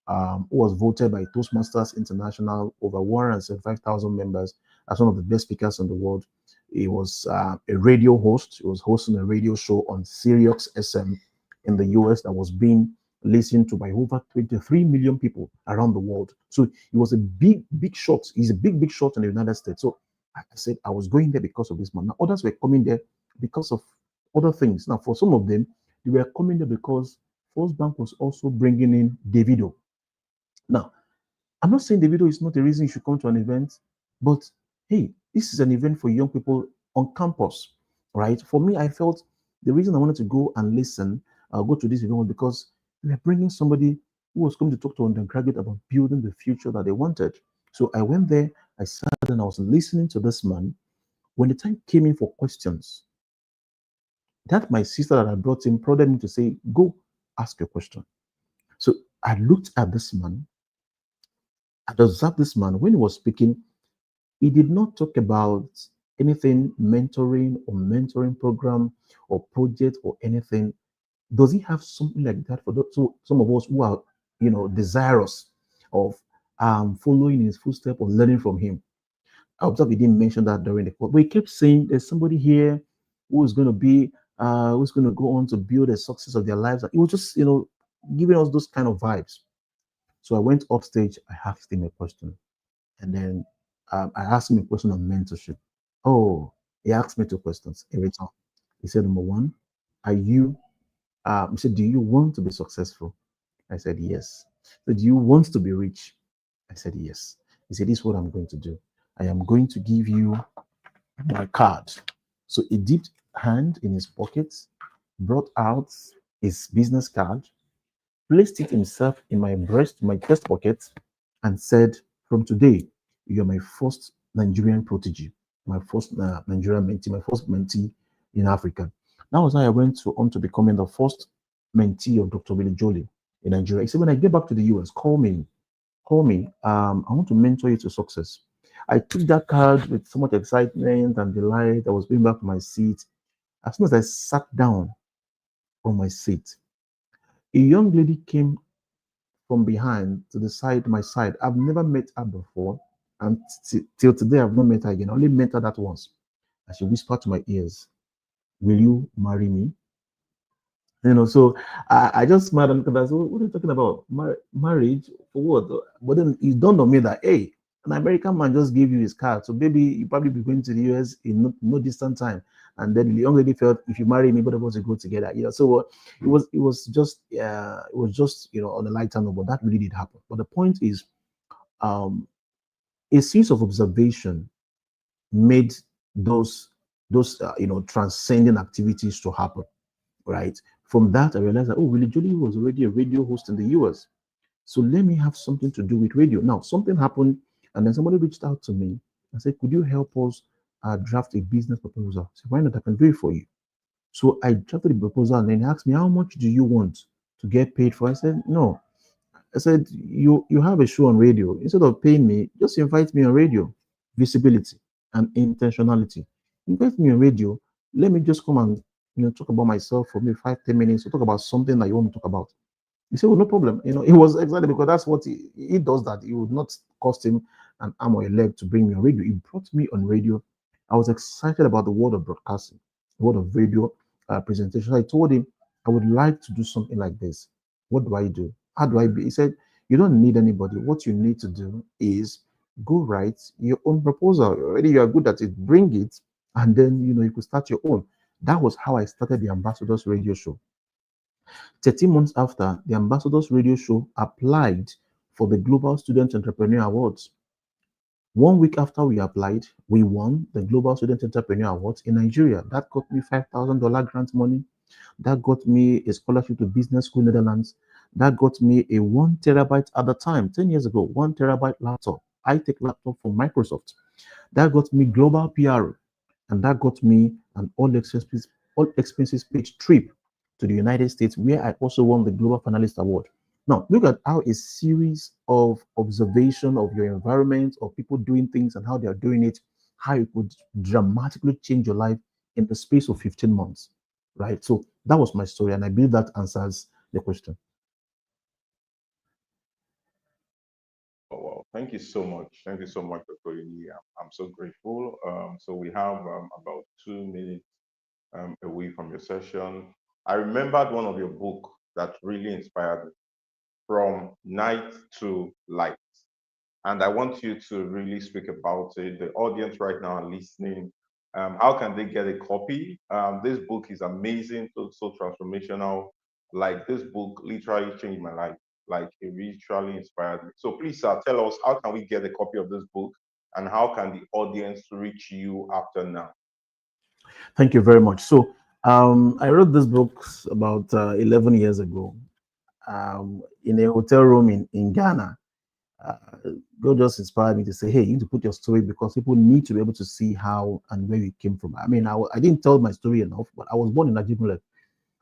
who was voted by Toastmasters International, over 175,000 members, as one of the best speakers in the world. He was a radio host. He was hosting a radio show on Sirius SM in the US that was being listened to by over 23 million people around the world. So he was a big, big shot. He's a big, big shot in the United States. So I said I was going there because of this man. Now others were coming there because of other things. Now for some of them, they were coming there because First Bank was also bringing in Davido. Now I'm not saying the video is not the reason you should come to an event, but hey, this is an event for young people on campus, right? For me, I felt the reason I wanted to go and listen, go to this event was because we are bringing somebody who was coming to talk to undergraduate about building the future that they wanted. So I went there, I sat and I was listening to this man. When the time came in for questions, that my sister that I brought him prodded me to say, go ask your question. So I looked at this man, I observed this man when he was speaking. He did not talk about anything mentoring program or project or anything. Does he have something like that for those, so some of us who are, desirous of following his footsteps or learning from him? I observed he didn't mention that during the call, but he kept saying there's somebody here who is going to be, who's going to go on to build the success of their lives. It was just, giving us those kind of vibes. So I went upstage. I asked him a question, and then I asked him a question on mentorship. Oh, he asked me two questions in return. He said, number one, are you? He said, do you want to be successful? I said, yes. So, do you want to be rich? I said, yes. He said, this is what I'm going to do. I am going to give you my card. So he dipped hand in his pocket, brought out his business card, placed it himself in my chest pocket, and said, from today, you're my first Nigerian protege, my first Nigerian mentee, my first mentee in Africa. That was how I went on to becoming the first mentee of Dr. Willie Jolie in Nigeria. He said, when I get back to the US, call me. Call me. I want to mentor you to success. I took that card with so much excitement and delight. I was going back to my seat. As soon as I sat down on my seat, a young lady came from behind to the side, my side. I've never met her before, and till today I've not met her again. I only met her that once. And she whispered to my ears, "Will you marry me?" So I just smiled and looked at her. I said, what are you talking about? Marriage for what? But then it dawned on me that, hey, an American man just gave you his card. So maybe you probably be going to the US in no distant time. And then the young lady felt, if you marry me, both of us will go together. So it was just on a lighter note, but that really did happen. But the point is, um, a series of observation made those transcending activities to happen, right? From that, I realized that, oh, Willie Jolie was already a radio host in the US. So let me have something to do with radio. Now, something happened, and then somebody reached out to me and said, could you help us draft a business proposal? I said, why not? I can do it for you. So I drafted the proposal, and then he asked me, how much do you want to get paid for? I said, no. I said, you have a show on radio. Instead of paying me, just invite me on radio. Visibility and intentionality. Invite me on radio. Let me just come and talk about myself for maybe 5, 10 minutes, or talk about something that you want to talk about. He said, well, no problem. He was excited because that's what he does, that it would not cost him an arm or a leg to bring me on radio. He brought me on radio. I was excited about the world of broadcasting, the world of radio presentation. I told him, I would like to do something like this. What do I do? How do I be? He said, you don't need anybody. What you need to do is go write your own proposal. Already you are good at it. Bring it, and then you could start your own. That was how I started the Ambassadors Radio Show. 13 months after, the Ambassadors Radio Show applied for the Global Student Entrepreneur Awards. 1 week after we applied, we won the Global Student Entrepreneur Awards in Nigeria. That got me $5,000 grant money. That got me a scholarship to Business School Netherlands. That got me a 1 terabyte at the time, 10 years ago, 1 terabyte laptop, high-tech laptop from Microsoft. That got me global PR, and that got me an all expenses paid trip to the United States, where I also won the Global Finalist Award. Now, look at how a series of observation of your environment, of people doing things and how they are doing it, how it could dramatically change your life in the space of 15 months, right? So that was my story, and I believe that answers the question. Oh, well, thank you so much. Thank you so much, Dr. Yini. I'm so grateful. So we have about 2 minutes away from your session. I remembered one of your book that really inspired me, From Night to Light. And I want you to really speak about it. The audience right now are listening. How can they get a copy? This book is amazing, so transformational. Like, this book literally changed my life. Like, it literally inspired me. So please, sir, tell us, how can we get a copy of this book, and how can the audience reach you after now? Thank you very much. So I wrote this book about 11 years ago, in a hotel room in Ghana. uh, God just inspired me to say, hey, you need to put your story, because people need to be able to see how and where you came from. I mean, I didn't tell my story enough, but I was born in Nigeria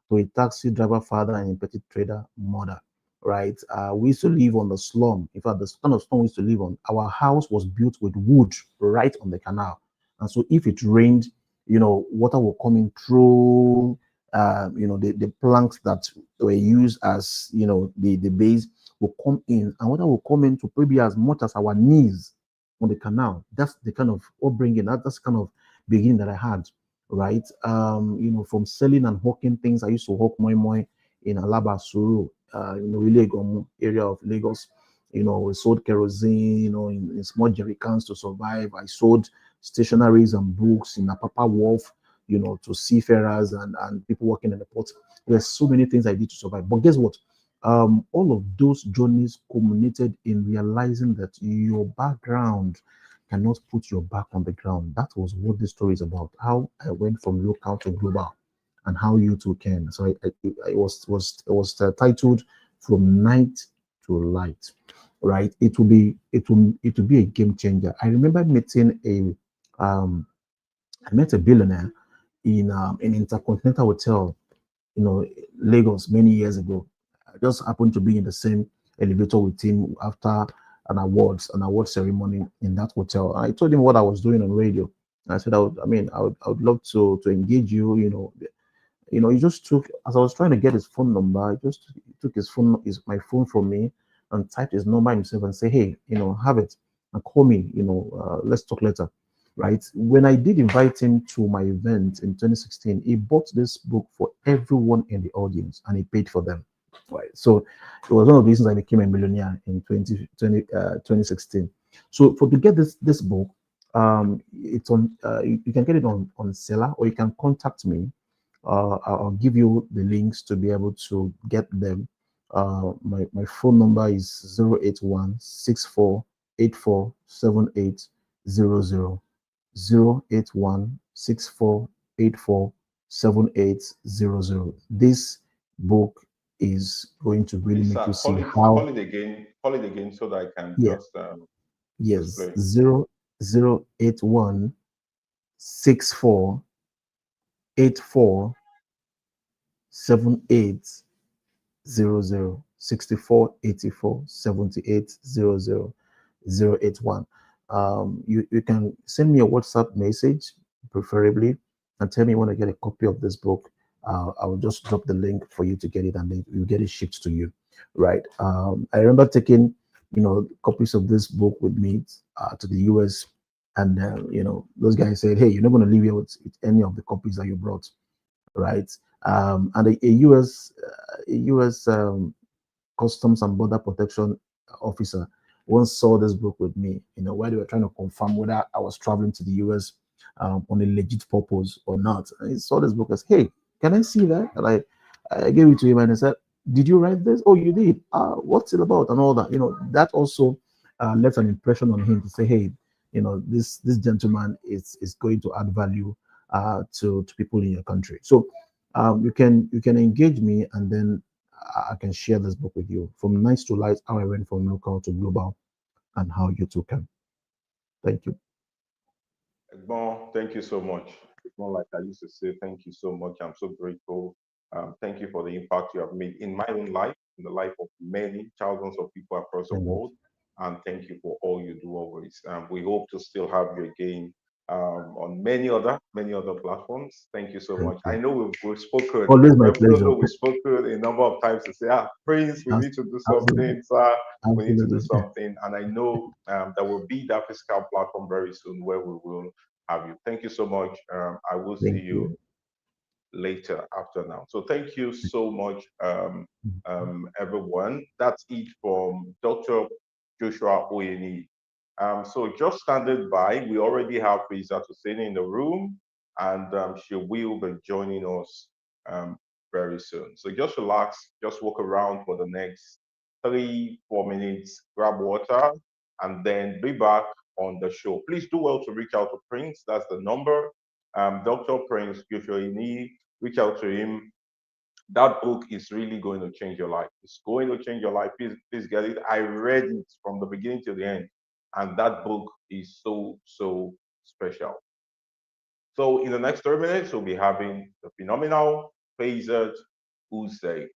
to a taxi driver father and a petty trader mother, right? We used to live on the slum. In fact, the kind of slum we used to live on, our house was built with wood right on the canal. And so if it rained, water will come in through, the planks that were used as, the base will come in, and water will come in to maybe as much as our knees on the canal. That's the kind of upbringing, that's the kind of beginning that I had, right? From selling and hawking things. I used to hawk moi moi in Alaba, Suru, Ilegomu area of Lagos. We sold kerosene, in small jerry cans to survive. I sold stationaries and books in Apapa Wharf, to seafarers and people working in the port. There's so many things I did to survive. But guess what? All of those journeys culminated in realizing that your background cannot put your back on the ground. That was what this story is about. How I went from local to global, and how you too can. So it was titled "From Night to Light." Right? It will be a game changer. I remember meeting a I met a billionaire in an Intercontinental Hotel, Lagos many years ago. I just happened to be in the same elevator with him after an award ceremony in that hotel. I told him what I was doing on radio. I said, I would love to engage you. He just took, as I was trying to get his phone number, he just took my phone from me and typed his number himself and say, hey, have it and call me, let's talk later. Right. When I did invite him to my event in 2016, he bought this book for everyone in the audience and he paid for them. Right. So it was one of the reasons I became a millionaire in 2016. So to get this book, it's on, you can get it on seller, or you can contact me. I'll give you the links to be able to get them. My phone number is 081 This book is going to really Please, make you see call it how. call it again. Call it again so that I can Yeah, just yes, display. 0808164847800 You can send me a WhatsApp message, preferably, and tell me you want to get a copy of this book. I will just drop the link for you to get it, and then you get it shipped to you. Right. I remember taking, copies of this book with me to the US, and those guys said, "Hey, you're not going to leave here with any of the copies that you brought." Right? And a US Customs and Border Protection officer once saw this book with me, while they were trying to confirm whether I was traveling to the US on a legit purpose or not. And he saw this book and said, hey, can I see that? And I gave it to him and I said, did you write this? Oh, you did. What's it about? And all that. That also left an impression on him to say, hey, this gentleman is going to add value to people in your country. So you can engage me, and then I can share this book with you. From nights to light, how I went from local to global, and how you too can. Thank you. Bon, thank you so much. It's not like I used to say, thank you so much. I'm so grateful. Thank you for the impact you have made in my own life, in the life of many thousands of people across the Thank you. world. And thank you for all you do always. We hope to still have you again on many other platforms. Thank you so Thank much. I you. know we've spoken. Always my For those pleasure. who we've spoken a number of times to say, Prince, we need to do Absolutely. something, sir. We need to do Absolutely. something. And I know there will be that physical platform very soon where we will have you. Thank you so much. I will see Thank you you. later after now. So thank you so much, everyone. That's it from Dr. Joshua Oyeni. So just standing by, we already have Lisa Tusini in the room, and she will be joining us um, very soon. So just relax, just walk around for the next 3, 4 minutes, grab water, and then be back on the show. Please do well to reach out to Prince. That's the number. Dr. Prince Joshua reach out to him. That book is really going to change your life. It's going to change your life. Please get it. I read it from the beginning to the end, and that book is so, so special. So in the next 3 minutes, we'll be having the phenomenal Fazed Uze.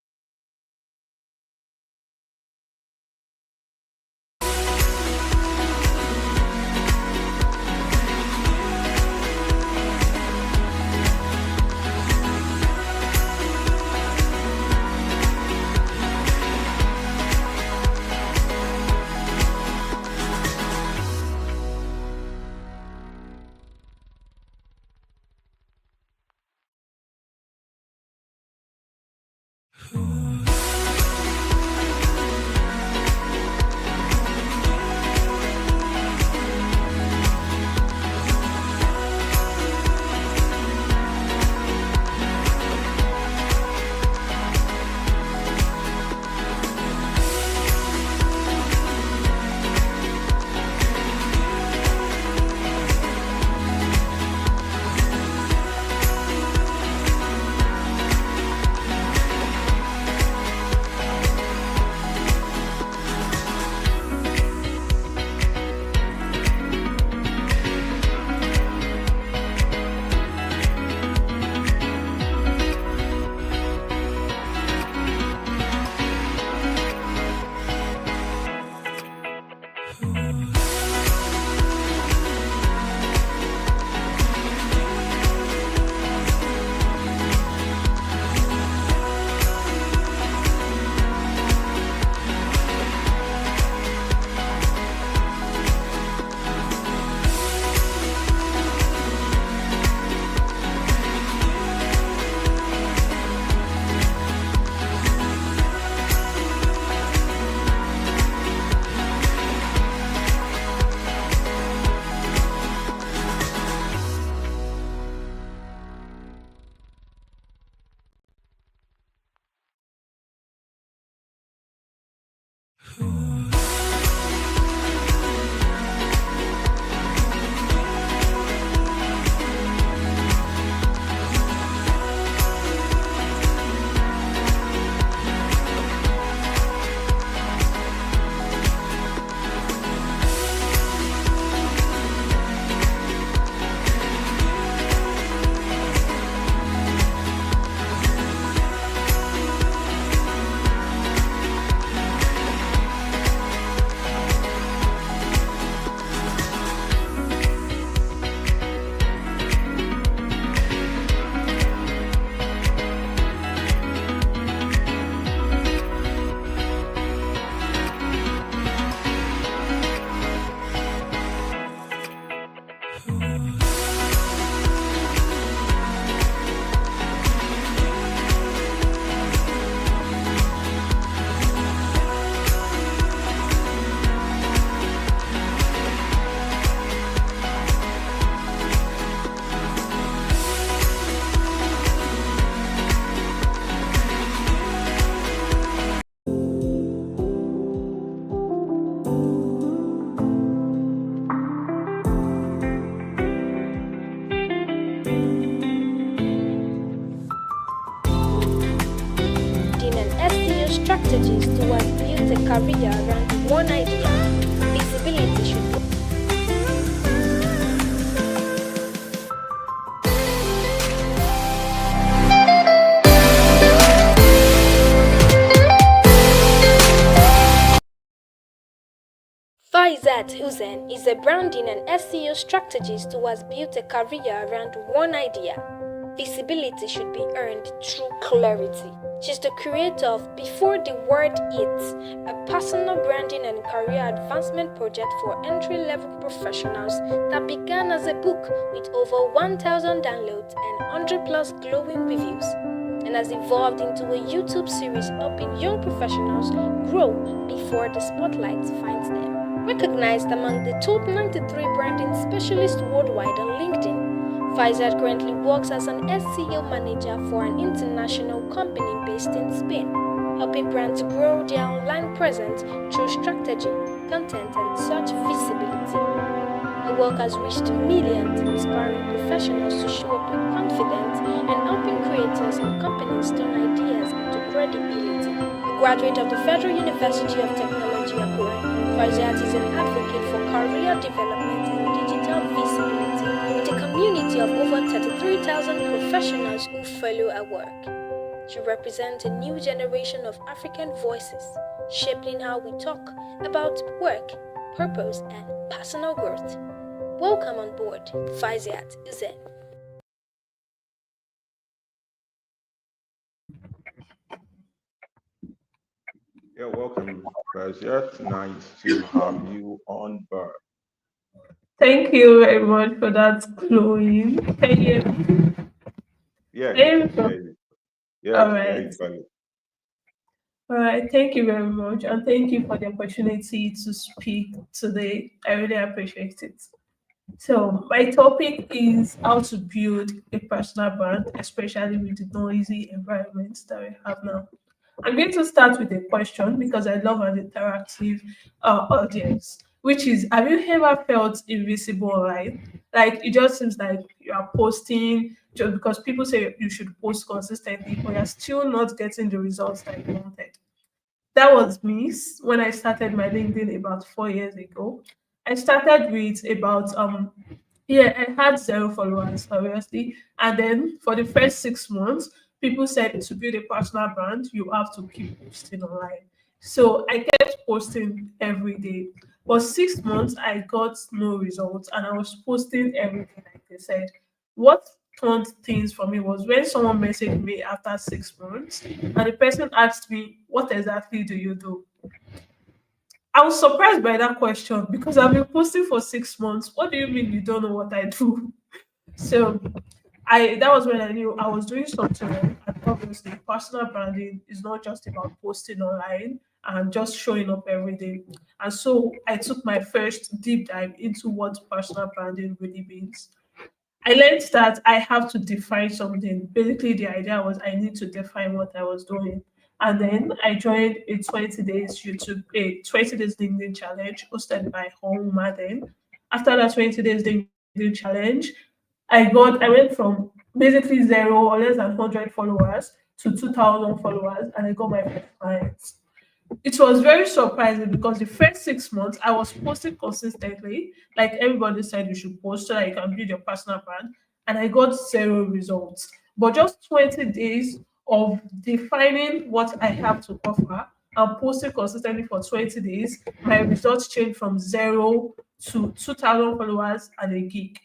In an SEO strategies towards build a career around one idea. Visibility should be Faizat Hussein is a branding and SEO strategist who has built a career around one idea. Visibility should be earned through clarity. She's the creator of Before the Word Eats, a personal branding and career advancement project for entry-level professionals that began as a book with over 1,000 downloads and 100 plus glowing reviews, and has evolved into a YouTube series helping young professionals grow before the spotlight finds them. Recognized among the top 93 branding specialists worldwide on LinkedIn, Faizad currently works as an SEO manager for an international company based in Spain, helping brands grow their online presence through strategy, content, and search visibility. Her work has reached millions, inspiring professionals to show up with confidence and helping creators and companies turn ideas into credibility. A graduate of the Federal University of Technology, Akure, Faizat is an advocate for career development and digital visibility with a community of over 33,000 professionals who follow her work. She represents a new generation of African voices, shaping how we talk about work, purpose, and personal growth. Welcome on board, Faizat Uzen. Yeah, welcome, Razia. Nice to have you on board. Thank you very much for that glowing. Can you hear me? Yeah, Can we you hear can me hear from- you. Yeah, I All can hear you right. clearly. All right. Thank you very much. And thank you for the opportunity to speak today. I really appreciate it. So, my topic is how to build a personal brand, especially with the noisy environment that we have now. I'm going to start with a question because I love an interactive audience, which is: have you ever felt invisible online? Like it just seems like you are posting just because people say you should post consistently, but you're still not getting the results that you wanted. That was me when I started my LinkedIn about 4 years ago. I started with about yeah, I had zero followers, obviously. And then for the first 6 months, people said to build a personal brand, you have to keep posting online. So I kept posting every day. For 6 months, I got no results and I was posting everything like they said. What turned things for me was when someone messaged me after 6 months and the person asked me, what exactly do you do? I was surprised by that question because I've been posting for 6 months. What do you mean you don't know what I do? So I that was when I knew I was doing something wrong. And obviously personal branding is not just about posting online and just showing up every day. And so I took my first deep dive into what personal branding really means. I learned that I have to define something. Basically, the idea was I need to define what I was doing. And then I joined a 20 days a 20 days LinkedIn challenge hosted by Home Then. After that 20 days LinkedIn challenge, I went from basically zero or less than 100 followers to 2,000 followers, and I got my first clients. It was very surprising because the first 6 months I was posting consistently, like everybody said you should post so that you can build your personal brand, and I got zero results. But just 20 days of defining what I have to offer and posting consistently for 20 days, my results changed from zero to 2,000 followers and a gig.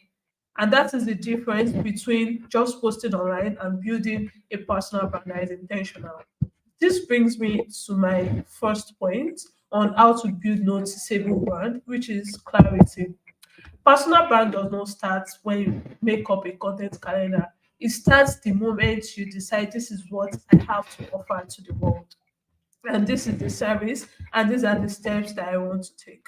And that is the difference between just posting online and building a personal brand that is intentional. This brings me to my first point on how to build noticeable brand, which is clarity. Personal brand does not start when you make up a content calendar. It starts the moment you decide this is what I have to offer to the world, and this is the service, and these are the steps that I want to take.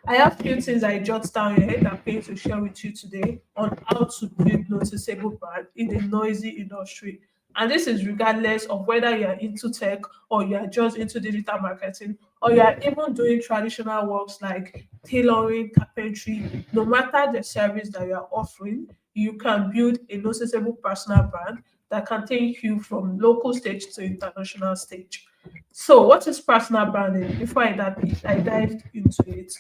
I have few things I jot down here that I'm going to share with you today on how to build noticeable brand in a noisy industry. And this is regardless of whether you are into tech or you are just into digital marketing or you are even doing traditional works like tailoring, carpentry. No matter the service that you are offering, you can build a noticeable personal brand that can take you from local stage to international stage. So, what is personal branding? Before I dive into it,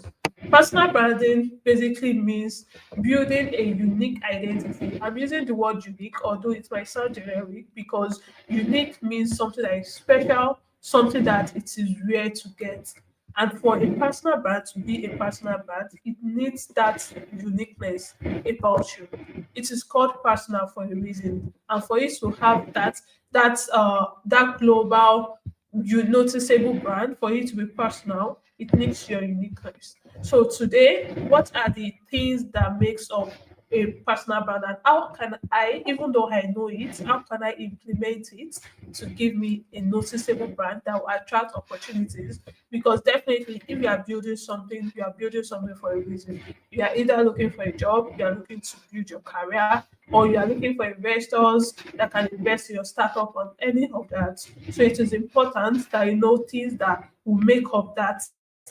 personal branding basically means building a unique identity. I'm using the word unique, although it might sound generic, because unique means something that is special, something that it is rare to get. And for a personal brand to be a personal brand, it needs that uniqueness about you. It is called personal for a reason, and for it to have that global you noticeable brand, for it to be personal, it needs your uniqueness. So today, what are the things that makes up a personal brand, and how can I, even though I know it, how can I implement it to give me a noticeable brand that will attract opportunities? Because definitely, if you are building something for a reason. You are either looking for a job, you are looking to build your career, or you are looking for investors that can invest in your startup or any of that. So it is important that you know things that will make up that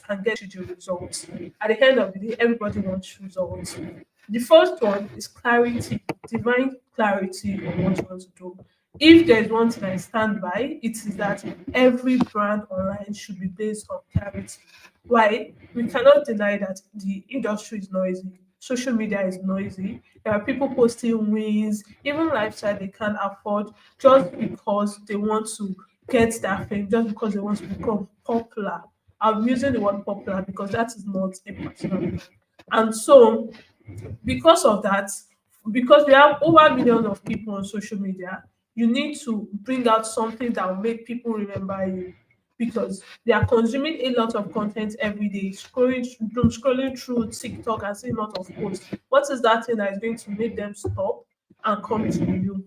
and get you the results. At the end of the day, everybody wants results. The first one is clarity, divine clarity on what you want to do. If there's one thing I stand by, it is that every brand online should be based on clarity. Why? We cannot deny that the industry is noisy. Social media is noisy. There are people posting wins, even lifestyle they can't afford just because they want to get that fame, just because they want to become popular. I'm using the word popular because that is not a personal brand. And so because of that, because we have over millions of people on social media, you need to bring out something that will make people remember you, because they are consuming a lot of content every day, scrolling through TikTok and seeing a lot of posts. What is that thing that is going to make them stop and come to you?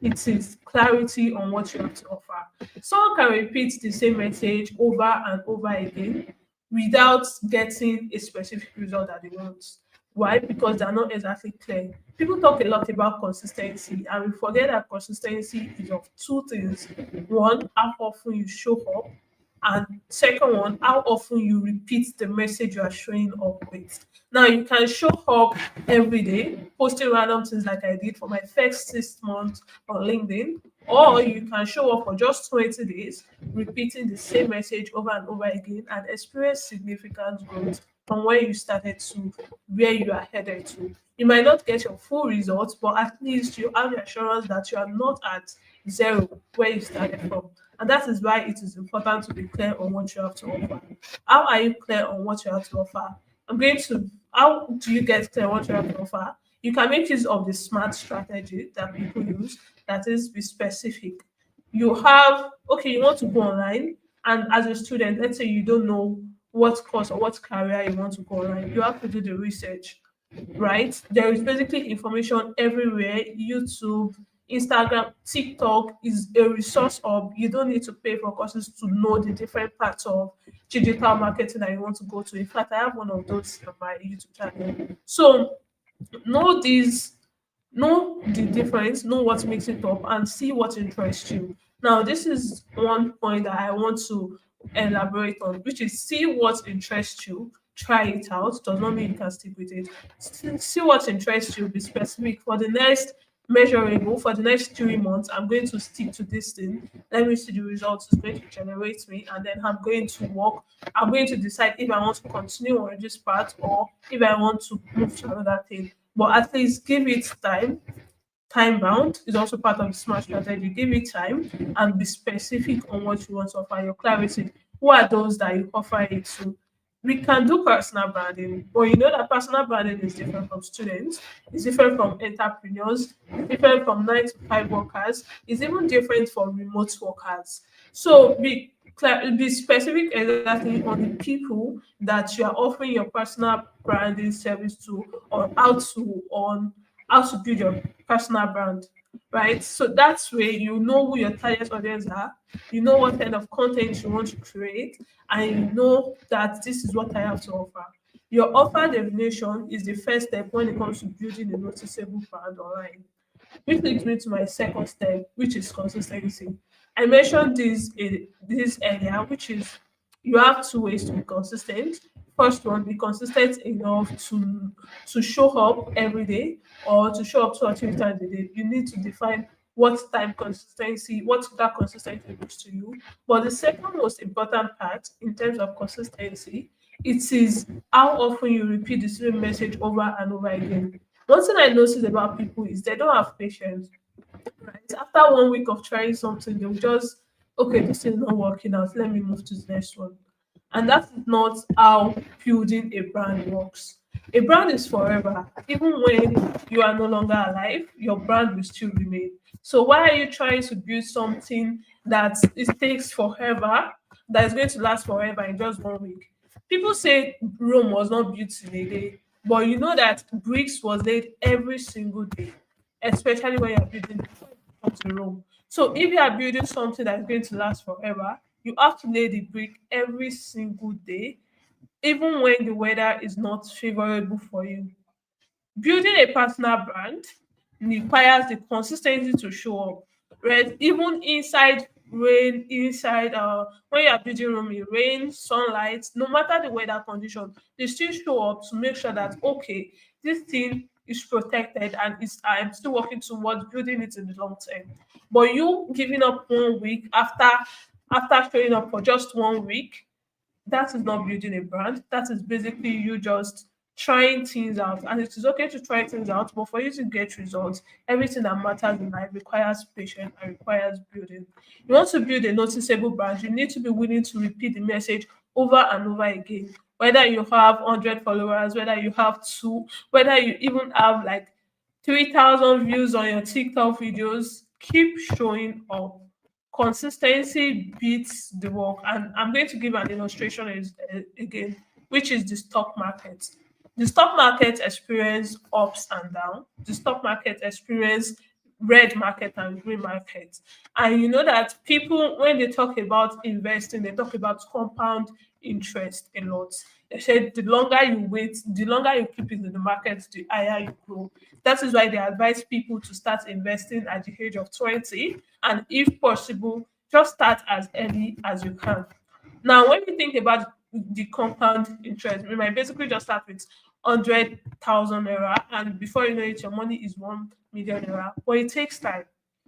It is clarity on what you have to offer. Someone can repeat the same message over and over again without getting a specific result that they want. Why? Because they're not exactly clear. People talk a lot about consistency, and we forget that consistency is of two things. One, how often you show up, and second one, how often you repeat the message you are showing up with. Now you can show up every day, posting random things like I did for my first 6 months on LinkedIn, or you can show up for just 20 days, repeating the same message over and over again and experience significant growth from where you started to where you are headed to. You might not get your full results, but at least you have the assurance that you are not at zero where you started from. And that is why it is important to be clear on what you have to offer. How are you clear on what you have to offer? How do you get clear on what you have to offer? You can make use of the SMART strategy that people use, that is, be specific. You have, okay, you want to go online, and as a student, let's say you don't know what course or what career you want to go online, you have to do the research, right? There is basically information everywhere. YouTube, Instagram, TikTok is a resource hub. You don't need to pay for courses to know the different parts of digital marketing that you want to go to. In fact, I have one of those on my YouTube channel. So know these, know the difference, know what makes it up, and see what interests you. Now, this is one point that I want to elaborate on, which is see what interests you, try it out. Does not mean you can stick with it. See what interests you, be specific. For the next measurable, for the next 3 months, I'm going to stick to this thing. Let me see the results it's going to generate me, and then I'm going to work. I'm going to decide if I want to continue on this path or if I want to move to another thing. But at least give it time. Time bound is also part of the smart strategy. Give it time and be specific on what you want to offer. Your clarity. Who are those that you offer it to? We can do personal branding, but you know that personal branding is different from students, it's different from entrepreneurs, it's different from 9 to 5 workers, it's even different for remote workers. So be specific exactly on the people that you are offering your personal branding service to, or how to build your personal brand, right? So that's where you know who your target audience are, you know what kind of content you want to create, and you know that this is what I have to offer. Your offer definition is the first step when it comes to building a noticeable brand online. Which leads me to my second step, which is consistency. I mentioned this earlier, which is you have two ways to be consistent. First one, be consistent enough to show up every day or to show up 2 or 3 times a day. You need to define what that consistency means to you. But the second most important part in terms of consistency, it is how often you repeat the same message over and over again. One thing I notice about people is they don't have patience. Right? After 1 week of trying something, they'll just, okay, this is not working out. Let me move to the next one. And that's not how building a brand works. A brand is forever. Even when you are no longer alive, your brand will still remain. So why are you trying to build something that it takes forever, that is going to last forever in just 1 week? People say Rome was not built in a day, but you know that bricks was laid every single day, especially when you're building to Rome. So if you are building something that is going to last forever, you have to lay the brick every single day, even when the weather is not favorable for you. Building a personal brand requires the consistency to show up, right? Even inside rain, inside when you are building room in rain, sunlight, no matter the weather condition, they still show up to make sure that okay, this thing is protected and is I'm still working towards building it in the long term. But you giving up 1 week after showing up for just 1 week, that is not building a brand. That is basically you just trying things out. And it is okay to try things out, but for you to get results, everything that matters in life requires patience and requires building. You want to build a noticeable brand, you need to be willing to repeat the message over and over again. Whether you have 100 followers, whether you have two, whether you even have like 3,000 views on your TikTok videos, keep showing up. Consistency beats the work. And I'm going to give an illustration again, which is the stock market. The stock market experience ups and down. The stock market experience red market and green market. And you know that people, when they talk about investing, they talk about compound interest a lot. They said the longer you wait, the longer you keep it in the market, the higher you grow. That is why they advise people to start investing at the age of 20, and if possible, just start as early as you can. Now, when you think about the compound interest, we might basically just start with 100,000 naira, and before you know it, your money is 1 million naira. But it takes time.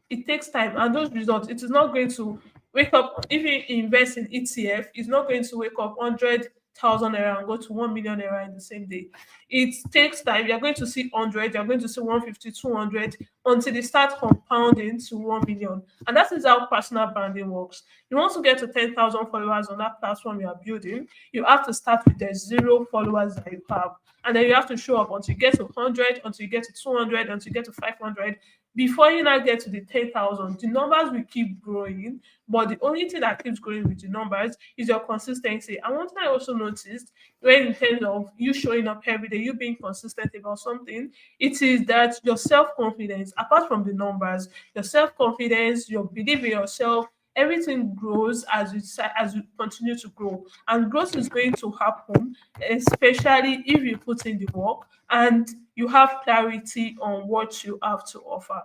It takes time, and those results, it is not going to wake up. If you invest in ETF, it's not going to wake up 100,000 naira and go to 1 million naira in the same day. It takes time. You're going to see 100, you're going to see 150, 200 until they start compounding to 1 million. And that is how personal branding works. You want to get to 10,000 followers on that platform you are building, you have to start with the 0 followers that you have. And then you have to show up until you get to 100, until you get to 200, until you get to 500. Before you now get to the 10,000, the numbers will keep growing. But the only thing that keeps growing with the numbers is your consistency. And one thing I also noticed, when in terms of you showing up every day, you being consistent about something, it is that your self-confidence, apart from the numbers, your self-confidence, your belief in yourself, everything grows as you continue to grow. And growth is going to happen, especially if you put in the work and you have clarity on what you have to offer.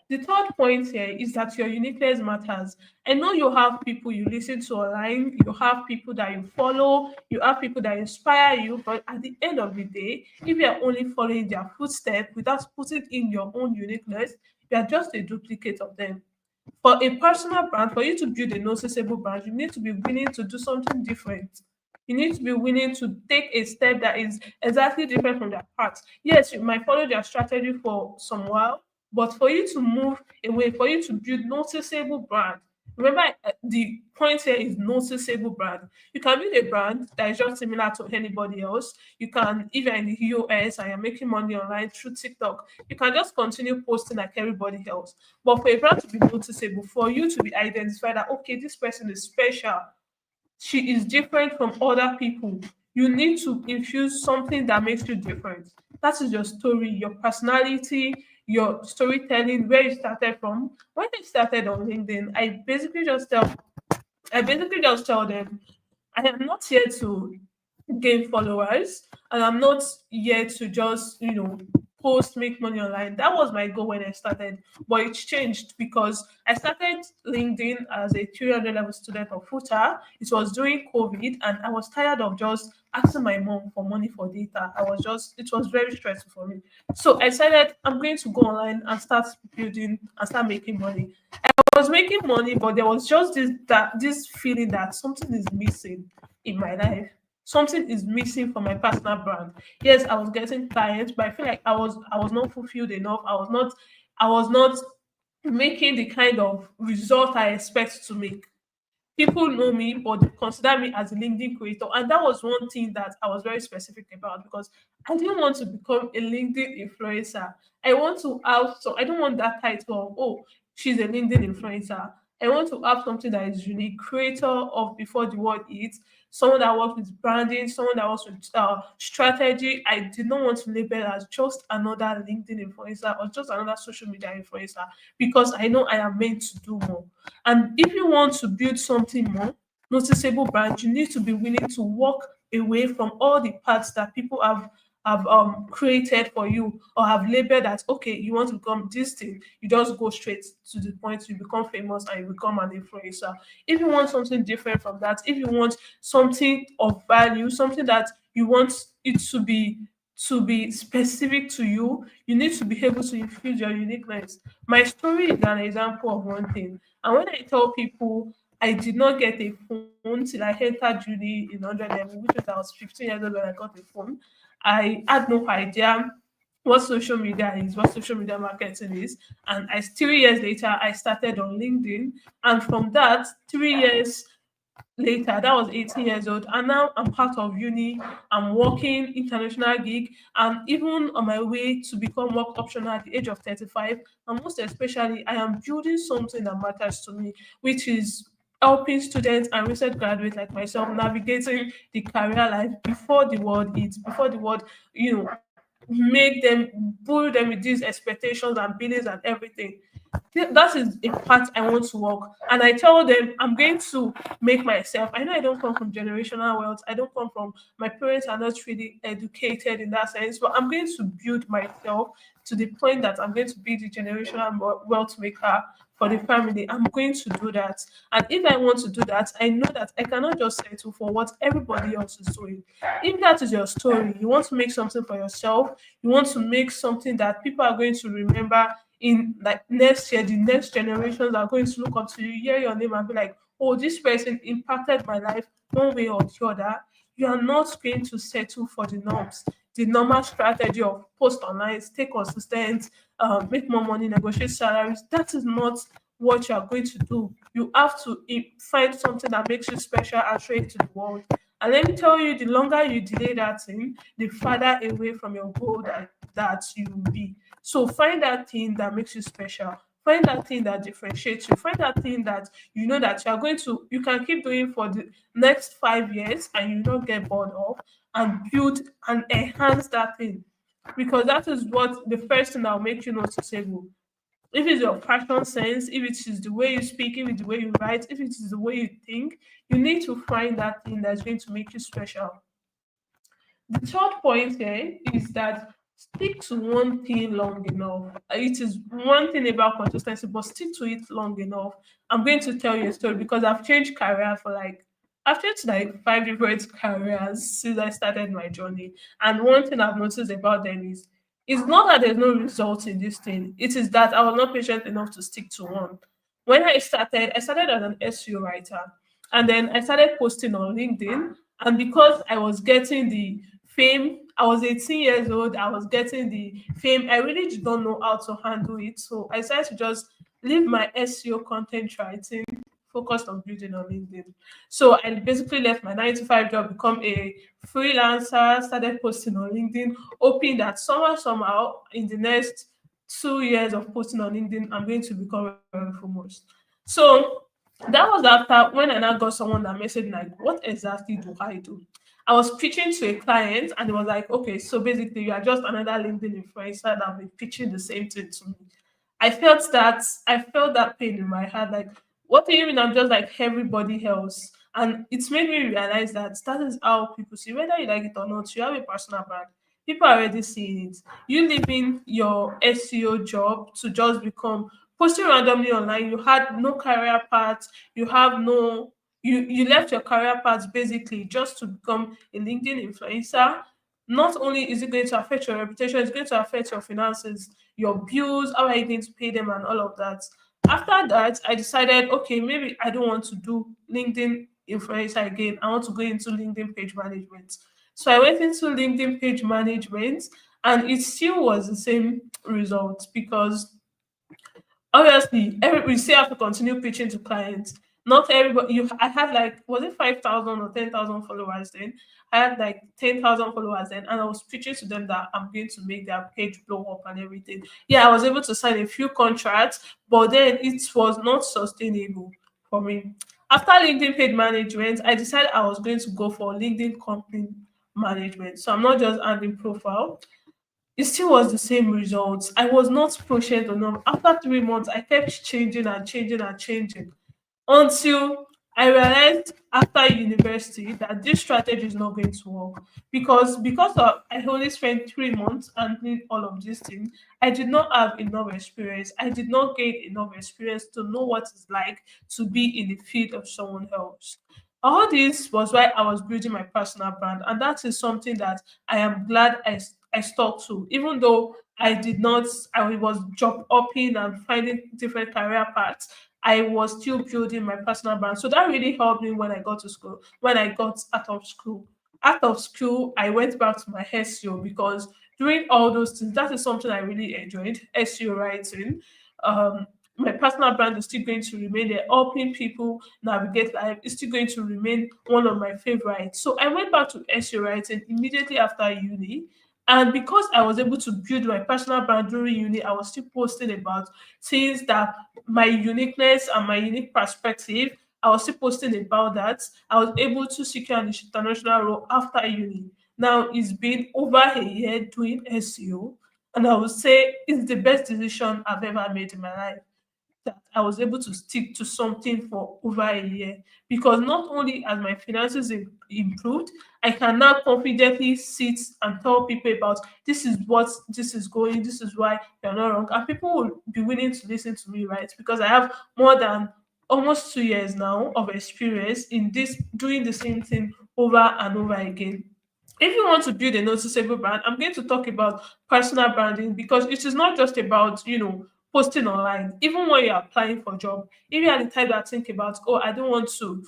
The third point here is that your uniqueness matters. I know you have people you listen to online, you have people that you follow, you have people that inspire you, but at the end of the day, if you are only following their footsteps without putting in your own uniqueness, you are just a duplicate of them. For a personal brand, for you to build a noticeable brand, you need to be willing to do something different. You need to be willing to take a step that is exactly different from their path. Yes, you might follow their strategy for some while, but for you to move away, for you to build noticeable brand, remember the point here is noticeable brand. You can build a brand that is just similar to anybody else. You can, if you're in the US and you're making money online through TikTok, you can just continue posting like everybody else. But for a brand to be noticeable, for you to be identified that okay, this person is special, she is different from other people. You need to infuse something that makes you different. That is your story, your personality, your storytelling, where you started from. When I started on LinkedIn, I basically just tell them I am not here to gain followers, and I'm not here to just, post, make money online. That was my goal when I started, but it's changed because I started LinkedIn as a 300 level student of FUTA. It was during COVID, and I was tired of just asking my mom for money for data. It was very stressful for me. So I decided I'm going to go online and start building and start making money. I was making money, but there was just this feeling that something is missing in my life. Something is missing from my personal brand. Yes, I was getting clients, but I feel like I was not fulfilled enough. I was not making the kind of result I expect to make. People know me, but they consider me as a LinkedIn creator. And that was one thing that I was very specific about because I didn't want to become a LinkedIn influencer. I don't want that title of, oh, she's a LinkedIn influencer. I want to have something that is unique, creator of Before the World Eats, someone that works with branding, someone that works with strategy. I did not want to label as just another LinkedIn influencer or just another social media influencer because I know I am meant to do more. And if you want to build something more noticeable brand, you need to be willing to walk away from all the paths that people have created for you or have labeled as okay, you want to become this thing, you just go straight to the point, you become famous and you become an influencer. If you want something different from that, if you want something of value, something that you want it to be specific to you, you need to be able to infuse your uniqueness. My story is an example of one thing. And when I tell people I did not get a phone till I entered uni in 100 level, which was I was 15 years old when I got a phone, I had no idea what social media is, what social media marketing is. And 3 years later, I started on LinkedIn. And from that, 3 years later, that was 18 years old, and now I'm part of uni. I'm working international gig, and even on my way to become work optional at the age of 35. And most especially, I am building something that matters to me, which is helping students and recent graduates like myself navigating the career life before the world eats, before the world, make them build them with these expectations and beliefs and everything. That is a part I want to work. And I tell them I'm going to make myself. I know I don't come from generational wealth. I don't come from, my parents are not really educated in that sense, but I'm going to build myself to the point that I'm going to be the generational wealth maker for the family. I'm going to do that. And if I want to do that, I know that I cannot just settle for what everybody else is doing. If that is your story, you want to make something for yourself, you want to make something that people are going to remember in like next year, the next generations are going to look up to you, hear your name and be like, oh, this person impacted my life one way or the other. You are not going to settle for the norms, the normal strategy of post online, stay consistent, make more money, negotiate salaries. That is not what you are going to do. You have to find something that makes you special and show it to the world. And let me tell you, the longer you delay that thing, the farther away from your goal that you will be. So find that thing that makes you special. Find that thing that differentiates you. Find that thing that you know that you can keep doing for the next 5 years and you don't get bored of, and build and enhance that thing. Because that is what the first thing that will make you noticeable. If it's your fashion sense, if it is the way you speak, if it's the way you write, if it is the way you think, you need to find that thing that's going to make you special. The third point here is that stick to one thing long enough. It is one thing about consistency, but stick to it long enough. I'm going to tell you a story because I've changed like five different careers since I started my journey. And one thing I've noticed about them is it's not that there's no result in this thing. It is that I was not patient enough to stick to one. When I started as an SEO writer, and then I started posting on LinkedIn. And because I was getting the fame, I was 18 years old, I was getting the fame. I really did not know how to handle it. So I decided to just leave my SEO content writing, focused on building on LinkedIn. So I basically left my 9 to 5 job, become a freelancer, started posting on LinkedIn, hoping that somehow in the next 2 years of posting on LinkedIn, I'm going to become very famous. So that was after when I now got someone that messaged like, what exactly do I do? I was pitching to a client and it was like, okay, so basically you are just another LinkedIn influencer that will be pitching the same thing to me. I felt that pain in my heart. Like, what do you mean I'm just like everybody else? And it's made me realize that that is how people see, whether you like it or not, you have a personal brand. People are already seeing it. You leaving your SEO job to just become posting randomly online, you had no career path, you have no you left your career path basically just to become a LinkedIn influencer. Not only is it going to affect your reputation, it's going to affect your finances, your bills, how are you going to pay them, and all of that. After that, I decided, okay, maybe I don't want to do LinkedIn influencer again. I want to go into LinkedIn page management. So I went into LinkedIn page management, and it still was the same result because obviously we still have to continue pitching to clients. Not everybody you I had like, was it 5,000 or 10,000 followers then? I had like 10,000 followers then, and I was pitching to them that I'm going to make their page blow up and everything. Yeah, I was able to sign a few contracts, but then it was not sustainable for me. After LinkedIn paid management, I decided I was going to go for LinkedIn company management. So I'm not just adding profile, it still was the same results. I was not patient enough. After 3 months, I kept changing and changing and changing until I realized after university that this strategy is not going to work because I only spent 3 months handling all of these things. I did not have enough experience. I did not gain enough experience to know what it's like to be in the field of someone else. All this was why I was building my personal brand, and that is something that I am glad I stuck to, even though I did not. I was job hopping and finding different career paths. I was still building my personal brand. So that really helped me when I got to school, when I got out of school. Out of school, I went back to my SEO because doing all those things, that is something I really enjoyed, SEO writing. Um, my personal brand is still going to remain there. Helping people navigate life is still going to remain one of my favorites. So I went back to SEO writing immediately after uni. And because I was able to build my personal brand during uni, I was still posting about things that my uniqueness and my unique perspective. I was still posting about that. I was able to secure an international role after uni. Now it's been over a year doing SEO, and I would say it's the best decision I've ever made in my life, that I was able to stick to something for over a year, because not only has my finances improved, I can now confidently sit and tell people about this is what this is going, this is why you're not wrong, and people will be willing to listen to me, right? Because I have more than almost 2 years now of experience in this, doing the same thing over and over again. If you want to build a noticeable brand, I'm going to talk about personal branding, because it is not just about, posting online. Even when you're applying for job, if you are the type that think about, oh, I don't want to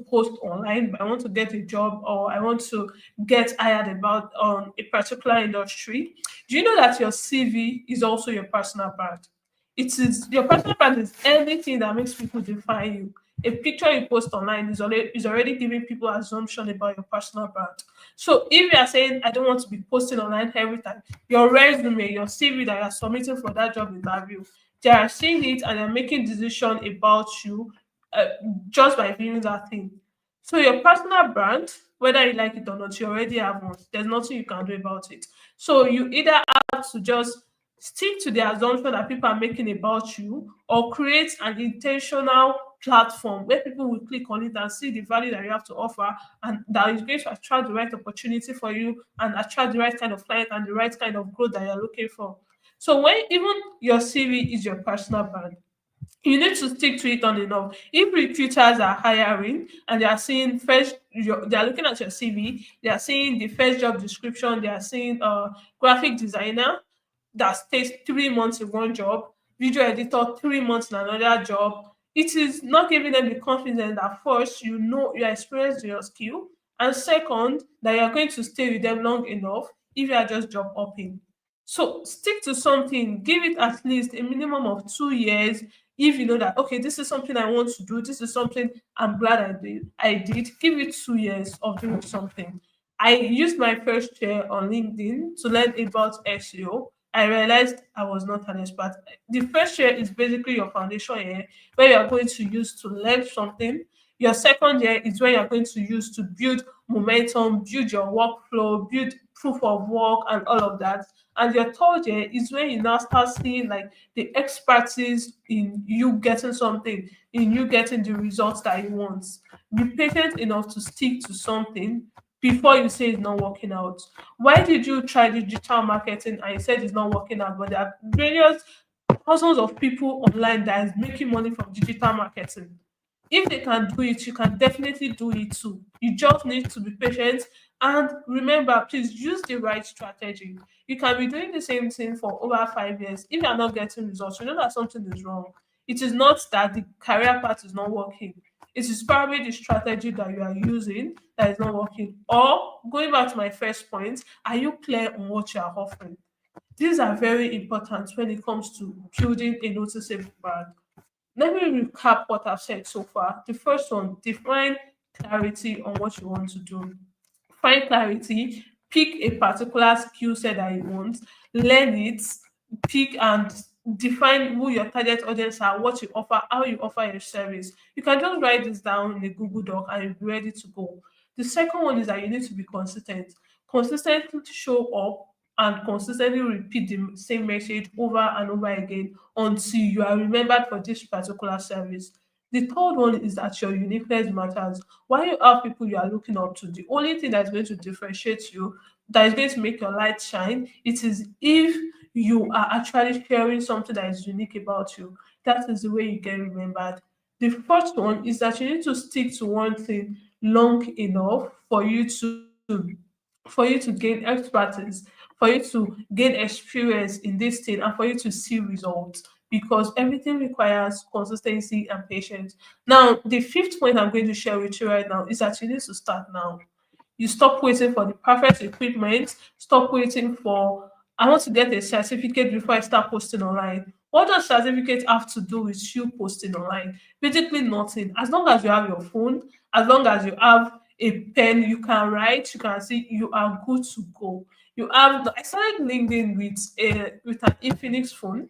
post online, but I want to get a job, or I want to get hired about on a particular industry. Do you know that your CV is also your personal brand? It is your personal brand is anything that makes people define you. A picture you post online is already giving people assumption about your personal brand. So if you are saying I don't want to be posting online every time, your resume, your CV that you are submitting for that job interview, they are seeing it and they're making decision about you, uh, just by viewing that thing. So your personal brand, whether you like it or not, you already have one. There's nothing you can do about it. So you either have to just stick to the assumption that people are making about you, or create an intentional platform where people will click on it and see the value that you have to offer, and that is going to attract the right opportunity for you and attract the right kind of client and the right kind of growth that you're looking for. So when even your CV is your personal brand, you need to stick to it on enough. If recruiters are hiring and they are seeing they are looking at your CV, they are seeing the first job description, they are seeing graphic designer that stays 3 months in one job, video editor 3 months in another job. It is not giving them the confidence that first you know you are experienced in your skill, and second that you are going to stay with them long enough if you are just job hopping. So stick to something, give it at least a minimum of 2 years. If you know that okay, this is something I want to do, this is something I'm glad I did, give it 2 years of doing something. I used my first year on LinkedIn to learn about SEO. I realized I was not an expert. The first year is basically your foundation year where you are going to use to learn something. Your second year is where you're going to use to build momentum, build your workflow, build proof of work, and all of that. And your third year is when you now start seeing like the expertise in you getting something, in you getting the results that you want. Be patient enough to stick to something before you say it's not working out. Why did you try digital marketing and you said it's not working out, but there are various thousands of people online that is making money from digital marketing? If they can do it, you can definitely do it too. You just need to be patient and remember, please use the right strategy. You can be doing the same thing for over 5 years. If you're not getting results, you know that something is wrong. It is not that the career path is not working. It is probably the strategy that you are using that is not working. Or going back to my first point, are you clear on what you are offering? These are very important when it comes to building a noticeable brand. Let me recap what I've said so far. The first one, define clarity on what you want to do. Find clarity, pick a particular skill set that you want, learn it, pick and define who your target audience are, what you offer, how you offer your service. You can just write this down in a Google Doc and you'll be ready to go. The second one is that you need to be consistent. Consistently show up and consistently repeat the same message over and over again until you are remembered for this particular service. The third one is that your uniqueness matters. While you have people you are looking up to, the only thing that's going to differentiate you, that is going to make your light shine, it is if you are actually sharing something that is unique about you. That is the way you get remembered. The first one is that you need to stick to one thing long enough for you to gain expertise, for you to gain experience in this thing, and for you to see results. Because everything requires consistency and patience. Now, the fifth point I'm going to share with you right now is that you need to start now. You stop waiting for the perfect equipment, stop waiting for I want to get a certificate before I start posting online. What does certificate have to do with you posting online? Basically nothing. As long as you have your phone, as long as you have a pen, you can write, you can see you are good to go. You have I started LinkedIn with an Infinix phone.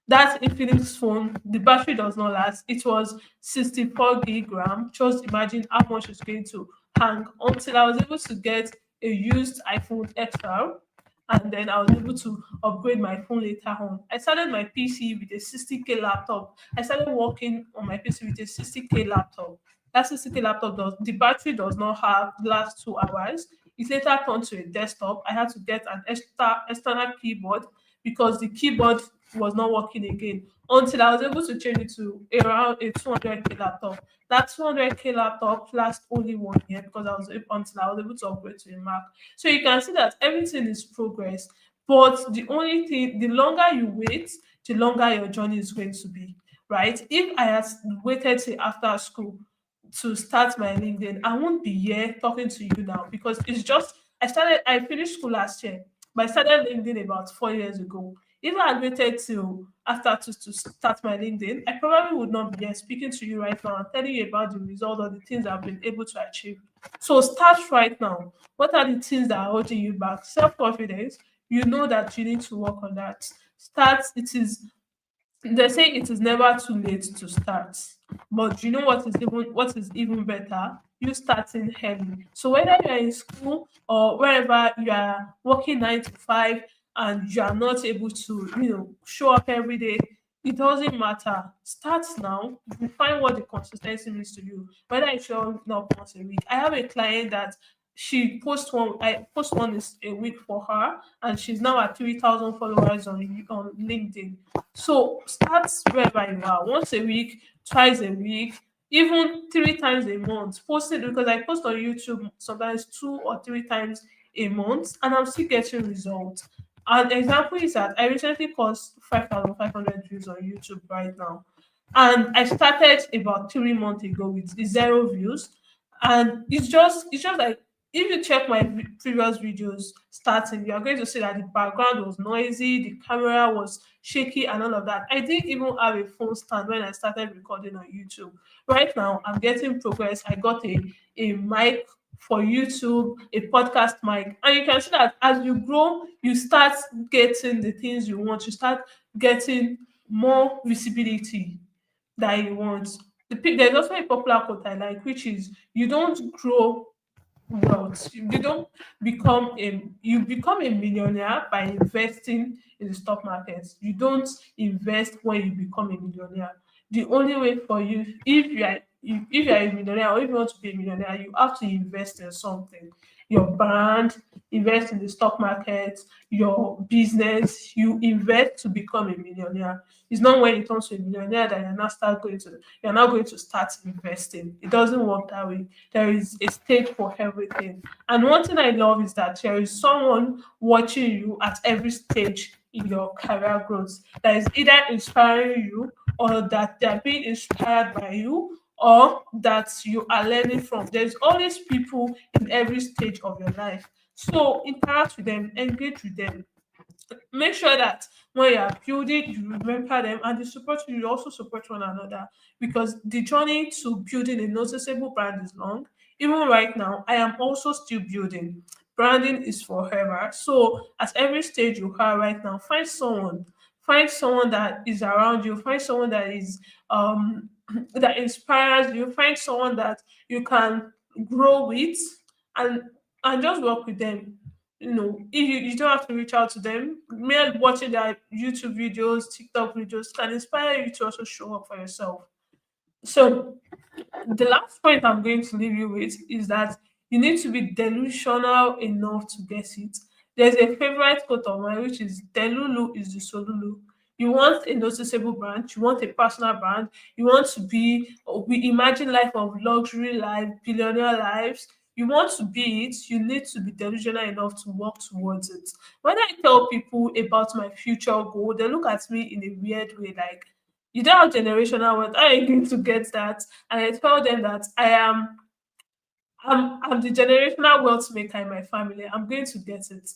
That Infinix phone, the battery does not last. It was 64 gig RAM. Just imagine how much it's going to hang until I was able to get a used iPhone XR, and then I was able to upgrade my phone later on. I started my PC with a 60K laptop. I started working on my PC with a 60K laptop. That 60K laptop does the battery does not have last 2 hours. It later turned to a desktop. I had to get an external keyboard because the keyboard was not working again until I was able to change it to around a 200K laptop. That 200K laptop lasts only 1 year because until I was able to upgrade to a Mac. So you can see that everything is progress. But the only thing, the longer you wait, the longer your journey is going to be, right? If I had waited till after school to start my LinkedIn, I won't be here talking to you now because I finished school last year, but I started LinkedIn about 4 years ago. If I had waited till after to start my LinkedIn, I probably would not be here speaking to you right now and telling you about the result or the things I've been able to achieve. So start right now. What are the things that are holding you back? Self-confidence. You know that you need to work on that. Start. They say it is never too late to start. But you know what is even better? You starting early. So whether you're in school or wherever you are working 9 to 5 and you are not able to, show up every day, It doesn't matter. Start now. Define what the consistency means to you. Whether it's showing up once a week. I have a client that she posts one. I post one is a week for her, and she's now at 3,000 followers on LinkedIn. So start wherever you are. Once a week, twice a week, even 3 times a month. Post it because I post on YouTube sometimes 2 or 3 times a month, and I'm still getting results. An example is that I recently caused 5,500 views on YouTube right now. And I started about 3 months ago with zero views. And it's just like if you check my previous videos starting, you are going to see that the background was noisy, the camera was shaky, and all of that. I didn't even have a phone stand when I started recording on YouTube. Right now, I'm getting progress. I got a mic for YouTube, a podcast mic. And you can see that as you grow, you start getting the things you want. You start getting more visibility that you want. There's also a popular quote I like, which is you don't grow wealth. You become a millionaire by investing in the stock market. You don't invest when you become a millionaire. The only way for you, if you are a millionaire or if you want to be a millionaire, you have to invest in something. Your brand, invest in the stock market, your business, you invest to become a millionaire. It's not when it comes to a millionaire that you're now going to start investing. It doesn't work that way. There is a stage for everything. And one thing I love is that there is someone watching you at every stage in your career growth that is either inspiring you or that they're being inspired by you or that you are learning from. There's always people in every stage of your life. So interact with them, engage with them, make sure that when you are building you remember them and they support you, you also support one another because the journey to building a noticeable brand is long. Even right now I am also still building. Branding is forever, so at every stage you are right now, find someone that is around you, find someone that is that inspires you, find someone that you can grow with, and just work with them. If you don't have to reach out to them, mere watching their YouTube videos, TikTok videos can inspire you to also show up for yourself. So the last point I'm going to leave you with is that you need to be delusional enough to get it. There's a favorite quote of mine, which is Delulu is the Solulu. You want a noticeable brand, you want a personal brand, you want to we imagine life of luxury life, billionaire lives. You want to be it, you need to be delusional enough to work towards it. When I tell people about my future goal, they look at me in a weird way, like, you don't have generational wealth. How are you going to get that? And I tell them that I'm the generational wealth maker in my family. I'm going to get it.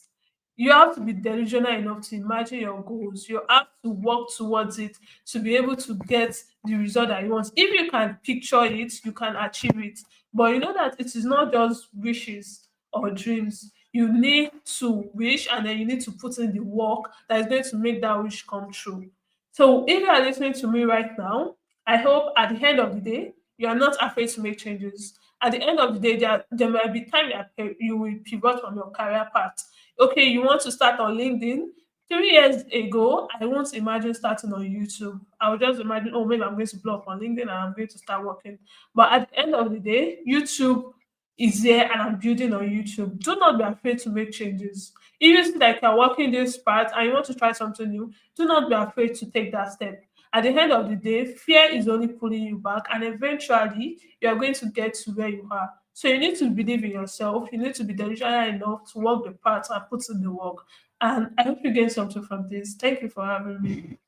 You have to be delusional enough to imagine your goals. You have to work towards it to be able to get the result that you want. If you can picture it, you can achieve it. But you know that it is not just wishes or dreams. You need to wish and then you need to put in the work that is going to make that wish come true. So if you are listening to me right now, I hope at the end of the day, you are not afraid to make changes. At the end of the day, there might be time that you will pivot from your career path. Okay, you want to start on LinkedIn. 3 years ago, I won't imagine starting on YouTube. I would just imagine, oh, maybe I'm going to blow up on LinkedIn and I'm going to start working. But at the end of the day, YouTube is there and I'm building on YouTube. Do not be afraid to make changes. If you see like you're working this part and you want to try something new, do not be afraid to take that step. At the end of the day, fear is only pulling you back, and eventually you are going to get to where you are. So you need to believe in yourself. You need to be delusional enough to walk the path and put in the work. And I hope you gain something from this. Thank you for having me.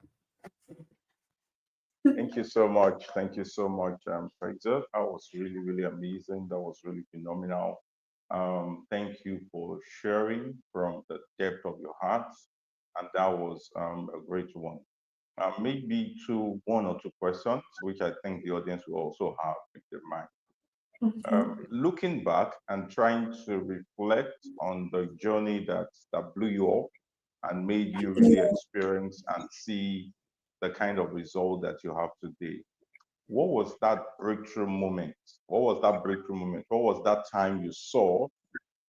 Thank you so much. Thank you so much, Fraser. That was really, really amazing. That was really phenomenal. Thank you for sharing from the depth of your heart. And that was a great one. Maybe one or two questions, which I think the audience will also have in their mind. Mhm. Looking back and trying to reflect on the journey that blew you up and made you really experience and see the kind of result that you have today. What was that breakthrough moment? What was that breakthrough moment? What was that time you saw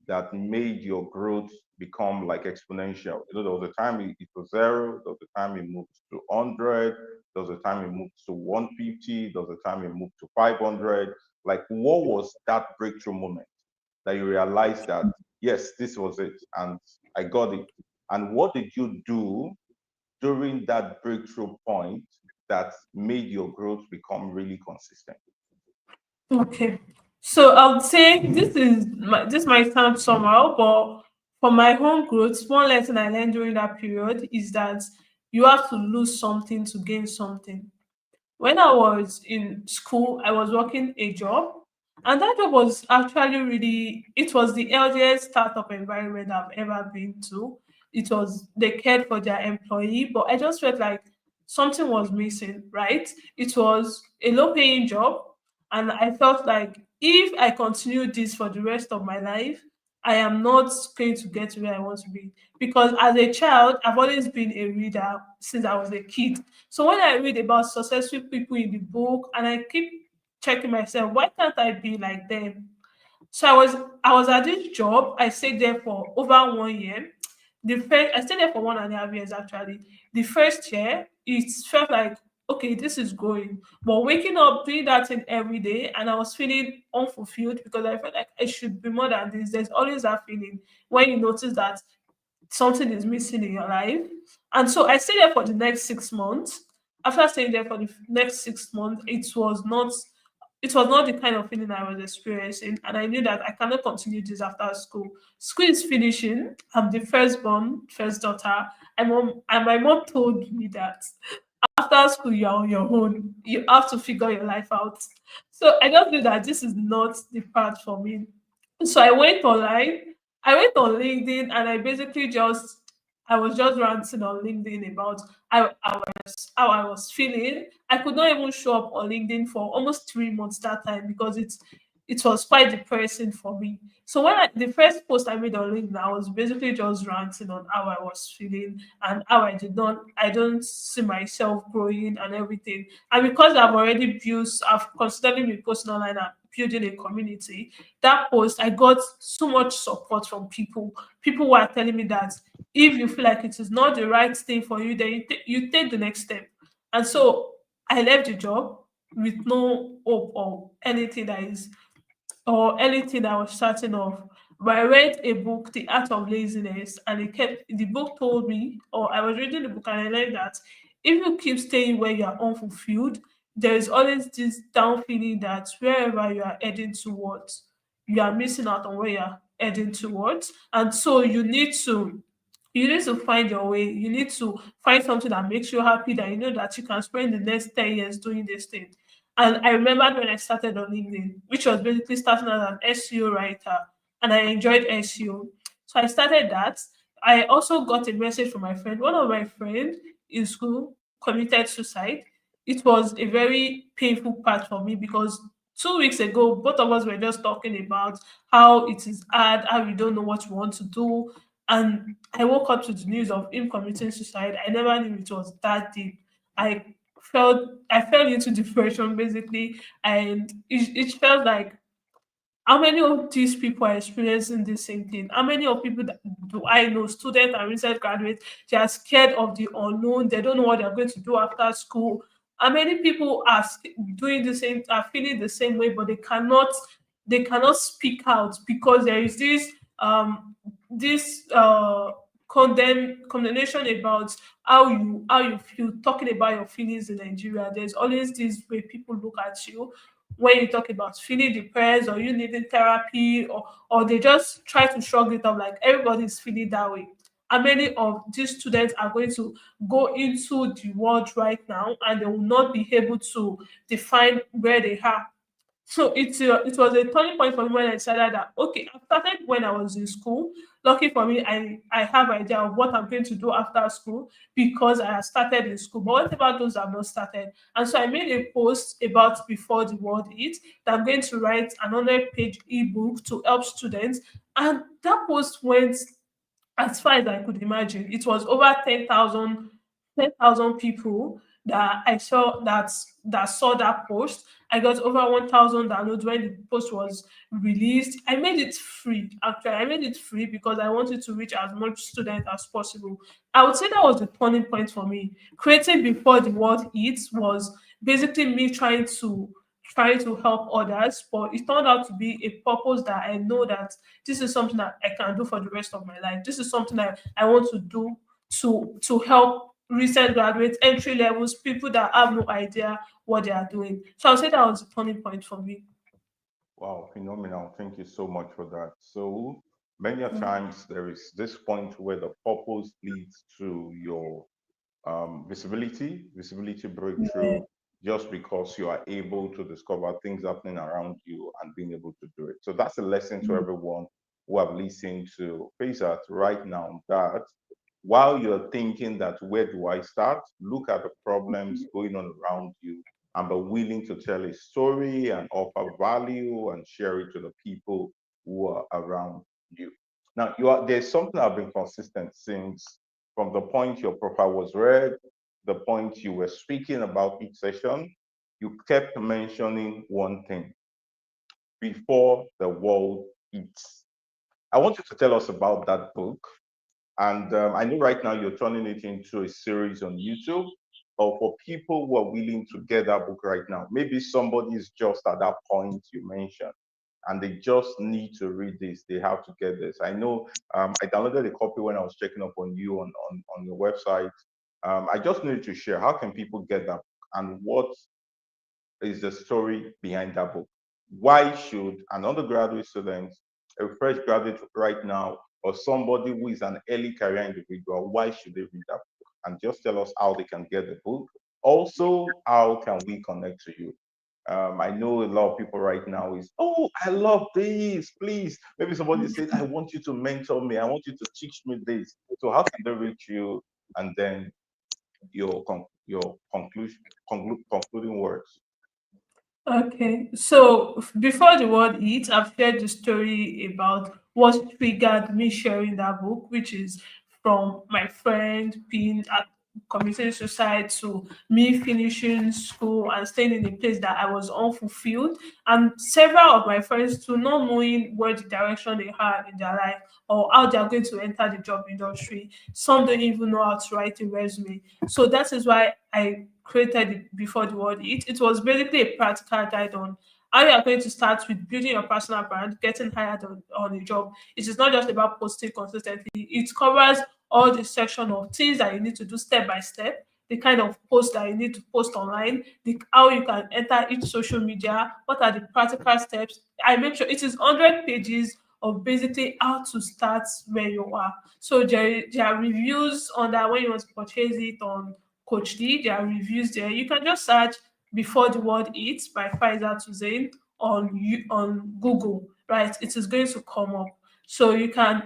that made your growth become like exponential. There was a time it was zero, there was a time it moved to 100, there was a time it moved to 150, there was a time it moved to 500. Like, what was that breakthrough moment that you realized that, yes, this was it, and I got it? And what did you do during that breakthrough point that made your growth become really consistent? Okay. So I would say this might sound somehow, but for my home growth, one lesson I learned during that period is that you have to lose something to gain something. When I was in school, I was working a job, and that job was actually really, it was the healthiest startup environment I've ever been to. It was, they cared for their employee, but I just felt like something was missing, right? It was a low paying job, and I felt like if I continue this for the rest of my life, I am not going to get to where I want to be. Because as a child, I've always been a reader since I was a kid. So when I read about successful people in the book, and I keep checking myself, why can't I be like them? So I was at this job. I stayed there for over 1 year. I stayed there for 1.5 years actually. The first year, it felt like okay, this is going. But waking up, doing that thing every day, and I was feeling unfulfilled because I felt like I should be more than this. There's always that feeling when you notice that something is missing in your life. And so I stayed there for the next 6 months. After staying there for the next 6 months, it was not the kind of feeling I was experiencing. And I knew that I cannot continue this after school. School is finishing. I'm the firstborn, first daughter. And my mom told me that after school you're on your own. You have to figure your life out. So I just knew that this is not the path for me. So I went online. I went on LinkedIn and I was just ranting on LinkedIn about how I was feeling. I could not even show up on LinkedIn for almost 3 months that time because it was quite depressing for me. So the first post I made on LinkedIn, I was basically just ranting on how I was feeling and how I don't see myself growing and everything. And because I've constantly been posting online and building a community, that post I got so much support from people. People were telling me that if you feel like it is not the right thing for you, then you take the next step. And so I left the job with no hope or anything I was certain of. But I read a book, The Art of Laziness, and the book told me, or I was reading the book and I learned that if you keep staying where you are unfulfilled, there is always this down feeling that wherever you are heading towards, you are missing out on where you are heading towards. And so you need to find your way. You need to find something that makes you happy, that you know that you can spend the next 10 years doing this thing. And I remembered when I started on LinkedIn, which was basically starting as an SEO writer, and I enjoyed SEO. So I started that. I also got a message from my friend. One of my friends in school committed suicide. It was a very painful part for me because 2 weeks ago, both of us were just talking about how it is hard, how we don't know what we want to do. And I woke up to the news of him committing suicide. I never knew it was that deep. I I fell into depression basically, and it felt like how many of these people are experiencing the same thing? How many of people that do I know, students and recent graduates, they are scared of the unknown, they don't know what they're going to do after school. How many people doing the same, are feeling the same way, but they cannot speak out because there is this condemnation about how you feel talking about your feelings in Nigeria. There's always this way people look at you when you talk about feeling depressed or you needing therapy, or they just try to shrug it off like everybody's feeling that way. How many of these students are going to go into the world right now and they will not be able to define where they are? So it was a turning point for me when I decided that okay, I started when I was in school. Lucky for me, I have idea of what I'm going to do after school because I had started in school. But what about those that have not started? And so I made a post about before the world eats that I'm going to write an 100-page ebook to help students. And that post went as far as I could imagine. It was over 10,000 people that I saw that that saw that post. I got over 1,000 downloads when the post was released. I made it free. Actually, I made it free because I wanted to reach as much students as possible. I would say that was the turning point for me. Creating before the world eats was basically me trying to help others, but it turned out to be a purpose that I know that this is something that I can do for the rest of my life. This is something that I want to do to help recent graduates, entry levels, people that have no idea what they are doing. So I'll say that was a turning point for me. Wow, phenomenal. Thank you so much for that. So many a Mm. times there is this point where the purpose leads to your visibility Yeah. breakthrough, just because you are able to discover things happening around you and being able to do it. So that's a lesson to Mm. everyone who have listened to Faisal right now, that while you're thinking that where do I start, look at the problems going on around you and be willing to tell a story and offer value and share it to the people who are around you. Now, there's something I've been consistent since from the point your profile was read, the point you were speaking about each session. You kept mentioning one thing: before the world eats. I want you to tell us about that book. And I know right now you're turning it into a series on YouTube. But for people who are willing to get that book right now, maybe somebody is just at that point you mentioned and they just need to read this. They have to get this. I know I downloaded a copy when I was checking up on you on your website. I just need to share, how can people get that book and what is the story behind that book? Why should an undergraduate student, a fresh graduate right now, or somebody who is an early career individual, why should they read that book? And just tell us how they can get the book. Also, how can we connect to you? I know a lot of people right now is, oh, I love this. Please, maybe somebody said, I want you to mentor me. I want you to teach me this. So how can they reach you? And then your concluding words. Okay, so before the world eats, I've shared the story about what triggered me sharing that book, which is from my friend being at committing suicide to me finishing school and staying in a place that I was unfulfilled, and several of my friends to not knowing where the direction they had in their life or how they are going to enter the job industry. Some don't even know how to write a resume. So that is why I created it before the world eats. It was basically a practical guide on how you are going to start with building your personal brand, getting hired on a job. It is not just about posting consistently. It covers all the section of things that you need to do step by step, the kind of post that you need to post online, how you can enter each social media, what are the practical steps. I make sure it is 100 pages of basically how to start where you are. So there are reviews on that when you want to purchase it on Coach D. There are reviews there. You can just search "Before the World Eats" by Pfizer Tuzain on Google. Right, it is going to come up. So you can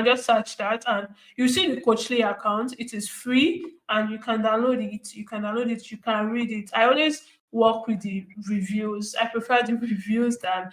just search that and you see the Coach Lee account. It is free and you can download it. You can download it. You can read it. I always work with the reviews. I prefer the reviews than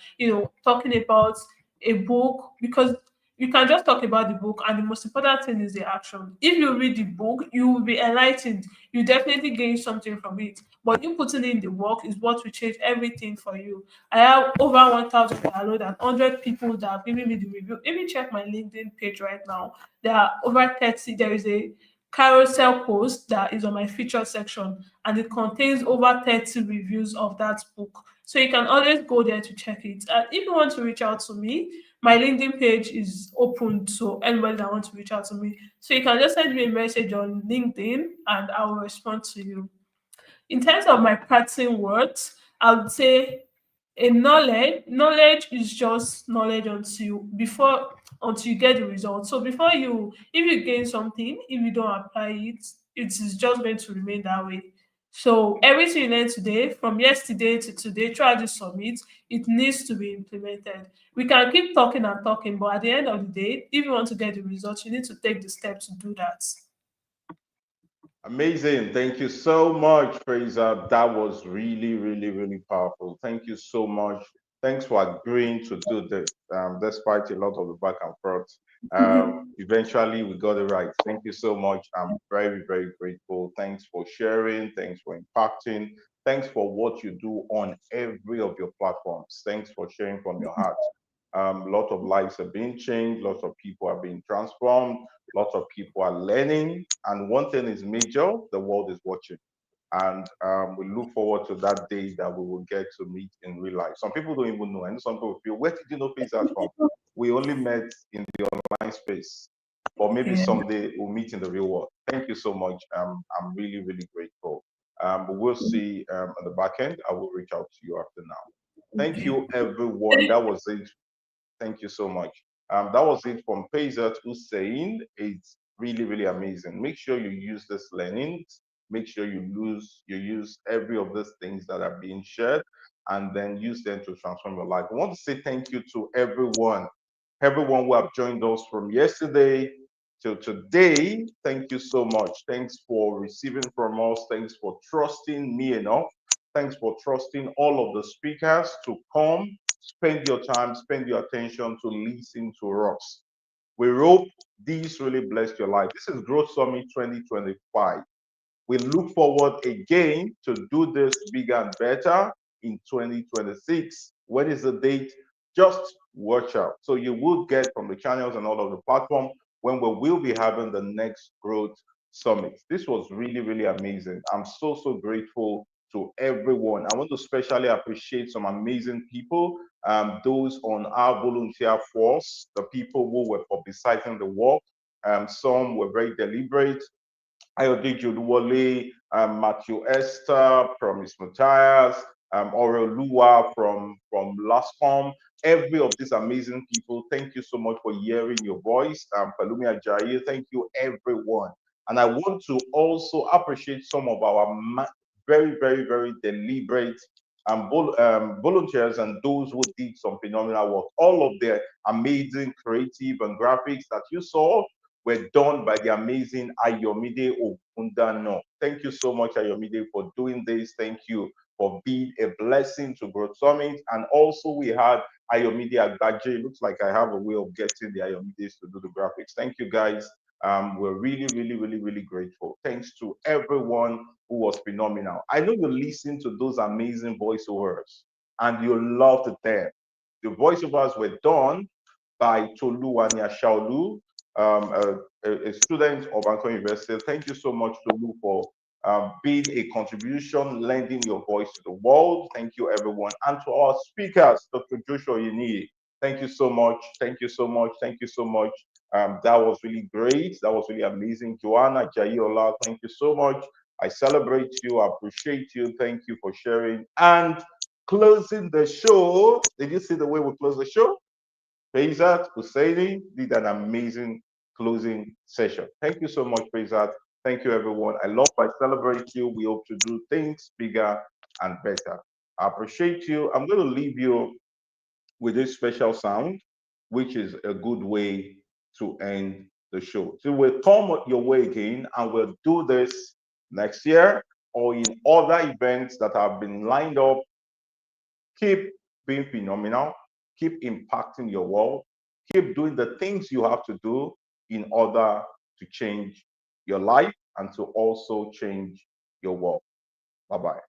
talking about a book because you can just talk about the book and the most important thing is the action. If you read the book, you will be enlightened. You definitely gain something from it. But you putting in the work is what will change everything for you. I have over 1,000 downloads and 100 people that have given me the review. Even check my LinkedIn page right now. There are over 30. There is a carousel post that is on my feature section and it contains over 30 reviews of that book. So you can always go there to check it. And if you want to reach out to me, my LinkedIn page is open to anybody that wants to reach out to me. So you can just send me a message on LinkedIn and I will respond to you. In terms of my practicing words, I would say a knowledge is just knowledge until you get the result. So before you if you gain something, if you don't apply it, it is just going to remain that way. So everything you learn today, from yesterday to today, try to submit, it needs to be implemented. We can keep talking and talking, but at the end of the day, if you want to get the results, you need to take the steps to do that. Amazing. Thank you so much, Fraser. That was really, really, really powerful. Thank you so much Thanks for agreeing to do this, despite a lot of the back and forth. Eventually, we got it right. Thank you so much. I'm very, very grateful. Thanks for sharing. Thanks for impacting. Thanks for what you do on every of your platforms. Thanks for sharing from your heart. A lot of lives are being changed. Lots of people are being transformed. Lots of people are learning. And one thing is major: the world is watching. And we look forward to that day that we will get to meet in real life. Some people don't even know. And some people feel, where did you know Pizza from? We only met in the online space. Or maybe Yeah. someday we'll meet in the real world. Thank you so much. I'm really, really grateful. But we'll see at the back end. I will reach out to you after now. Thank Okay. you, everyone. That was it. Thank you so much. That was it from Pazat Hussein. It's really, really amazing. Make sure you use this learnings. Make sure you use every of these things that are being shared, and then use them to transform your life. I want to say thank you to everyone who have joined us from yesterday till today. Thank you so much. Thanks for receiving from us. Thanks for trusting me enough. Thanks for trusting all of the speakers to come, spend your time, spend your attention to listen to us. We hope this really blessed your life. This is Growth Summit 2025. We look forward again to do this bigger and better in 2026. When is the date? Just watch out. So you will get from the channels and all of the platform when we will be having the next growth summit. This was really, really amazing. I'm so, so grateful to everyone. I want to especially appreciate some amazing people, those on our volunteer force, the people who were publicizing the work. Some were very deliberate. Ayodeji Oluwole, Matthew Esther, Promise Matthias, Oreoluwa from Lascom, every of these amazing people. Thank you so much for hearing your voice. Palumi Ajayi, thank you everyone. And I want to also appreciate some of our very, very, very deliberate volunteers and those who did some phenomenal work. All of the amazing creative and graphics that you saw were done by the amazing Ayomide Ogundano. Thank you so much, Ayomide, for doing this. Thank you for being a blessing to Growth Summit. And also, we had Ayomide Agbaje. Looks like I have a way of getting the Ayomides to do the graphics. Thank you, guys. We're really, really, really, really grateful. Thanks to everyone who was phenomenal. I know you listen to those amazing voiceovers and you loved them. The voiceovers were done by Tolu Shaolu, a student of Anchor University. Thank you so much, Tolu, for being a contribution, lending your voice to the world. Thank you, everyone. And to our speakers, Dr. Joshua Yini, thank you so much. Thank you so much. Thank you so much. That was really great. That was really amazing. Joanna Jayola, thank you so much. I celebrate you. I appreciate you. Thank you for sharing. And closing the show. Did you see the way we close the show? Faizat Husseini did an amazing closing session. Thank you so much, Faizat. Thank you, everyone. I celebrate you. We hope to do things bigger and better. I appreciate you. I'm going to leave you with this special sound, which is a good way to end the show. So we'll come your way again and we'll do this next year or in other events that have been lined up. Keep being phenomenal, keep impacting your world, keep doing the things you have to do in order to change your life and to also change your world. Bye bye.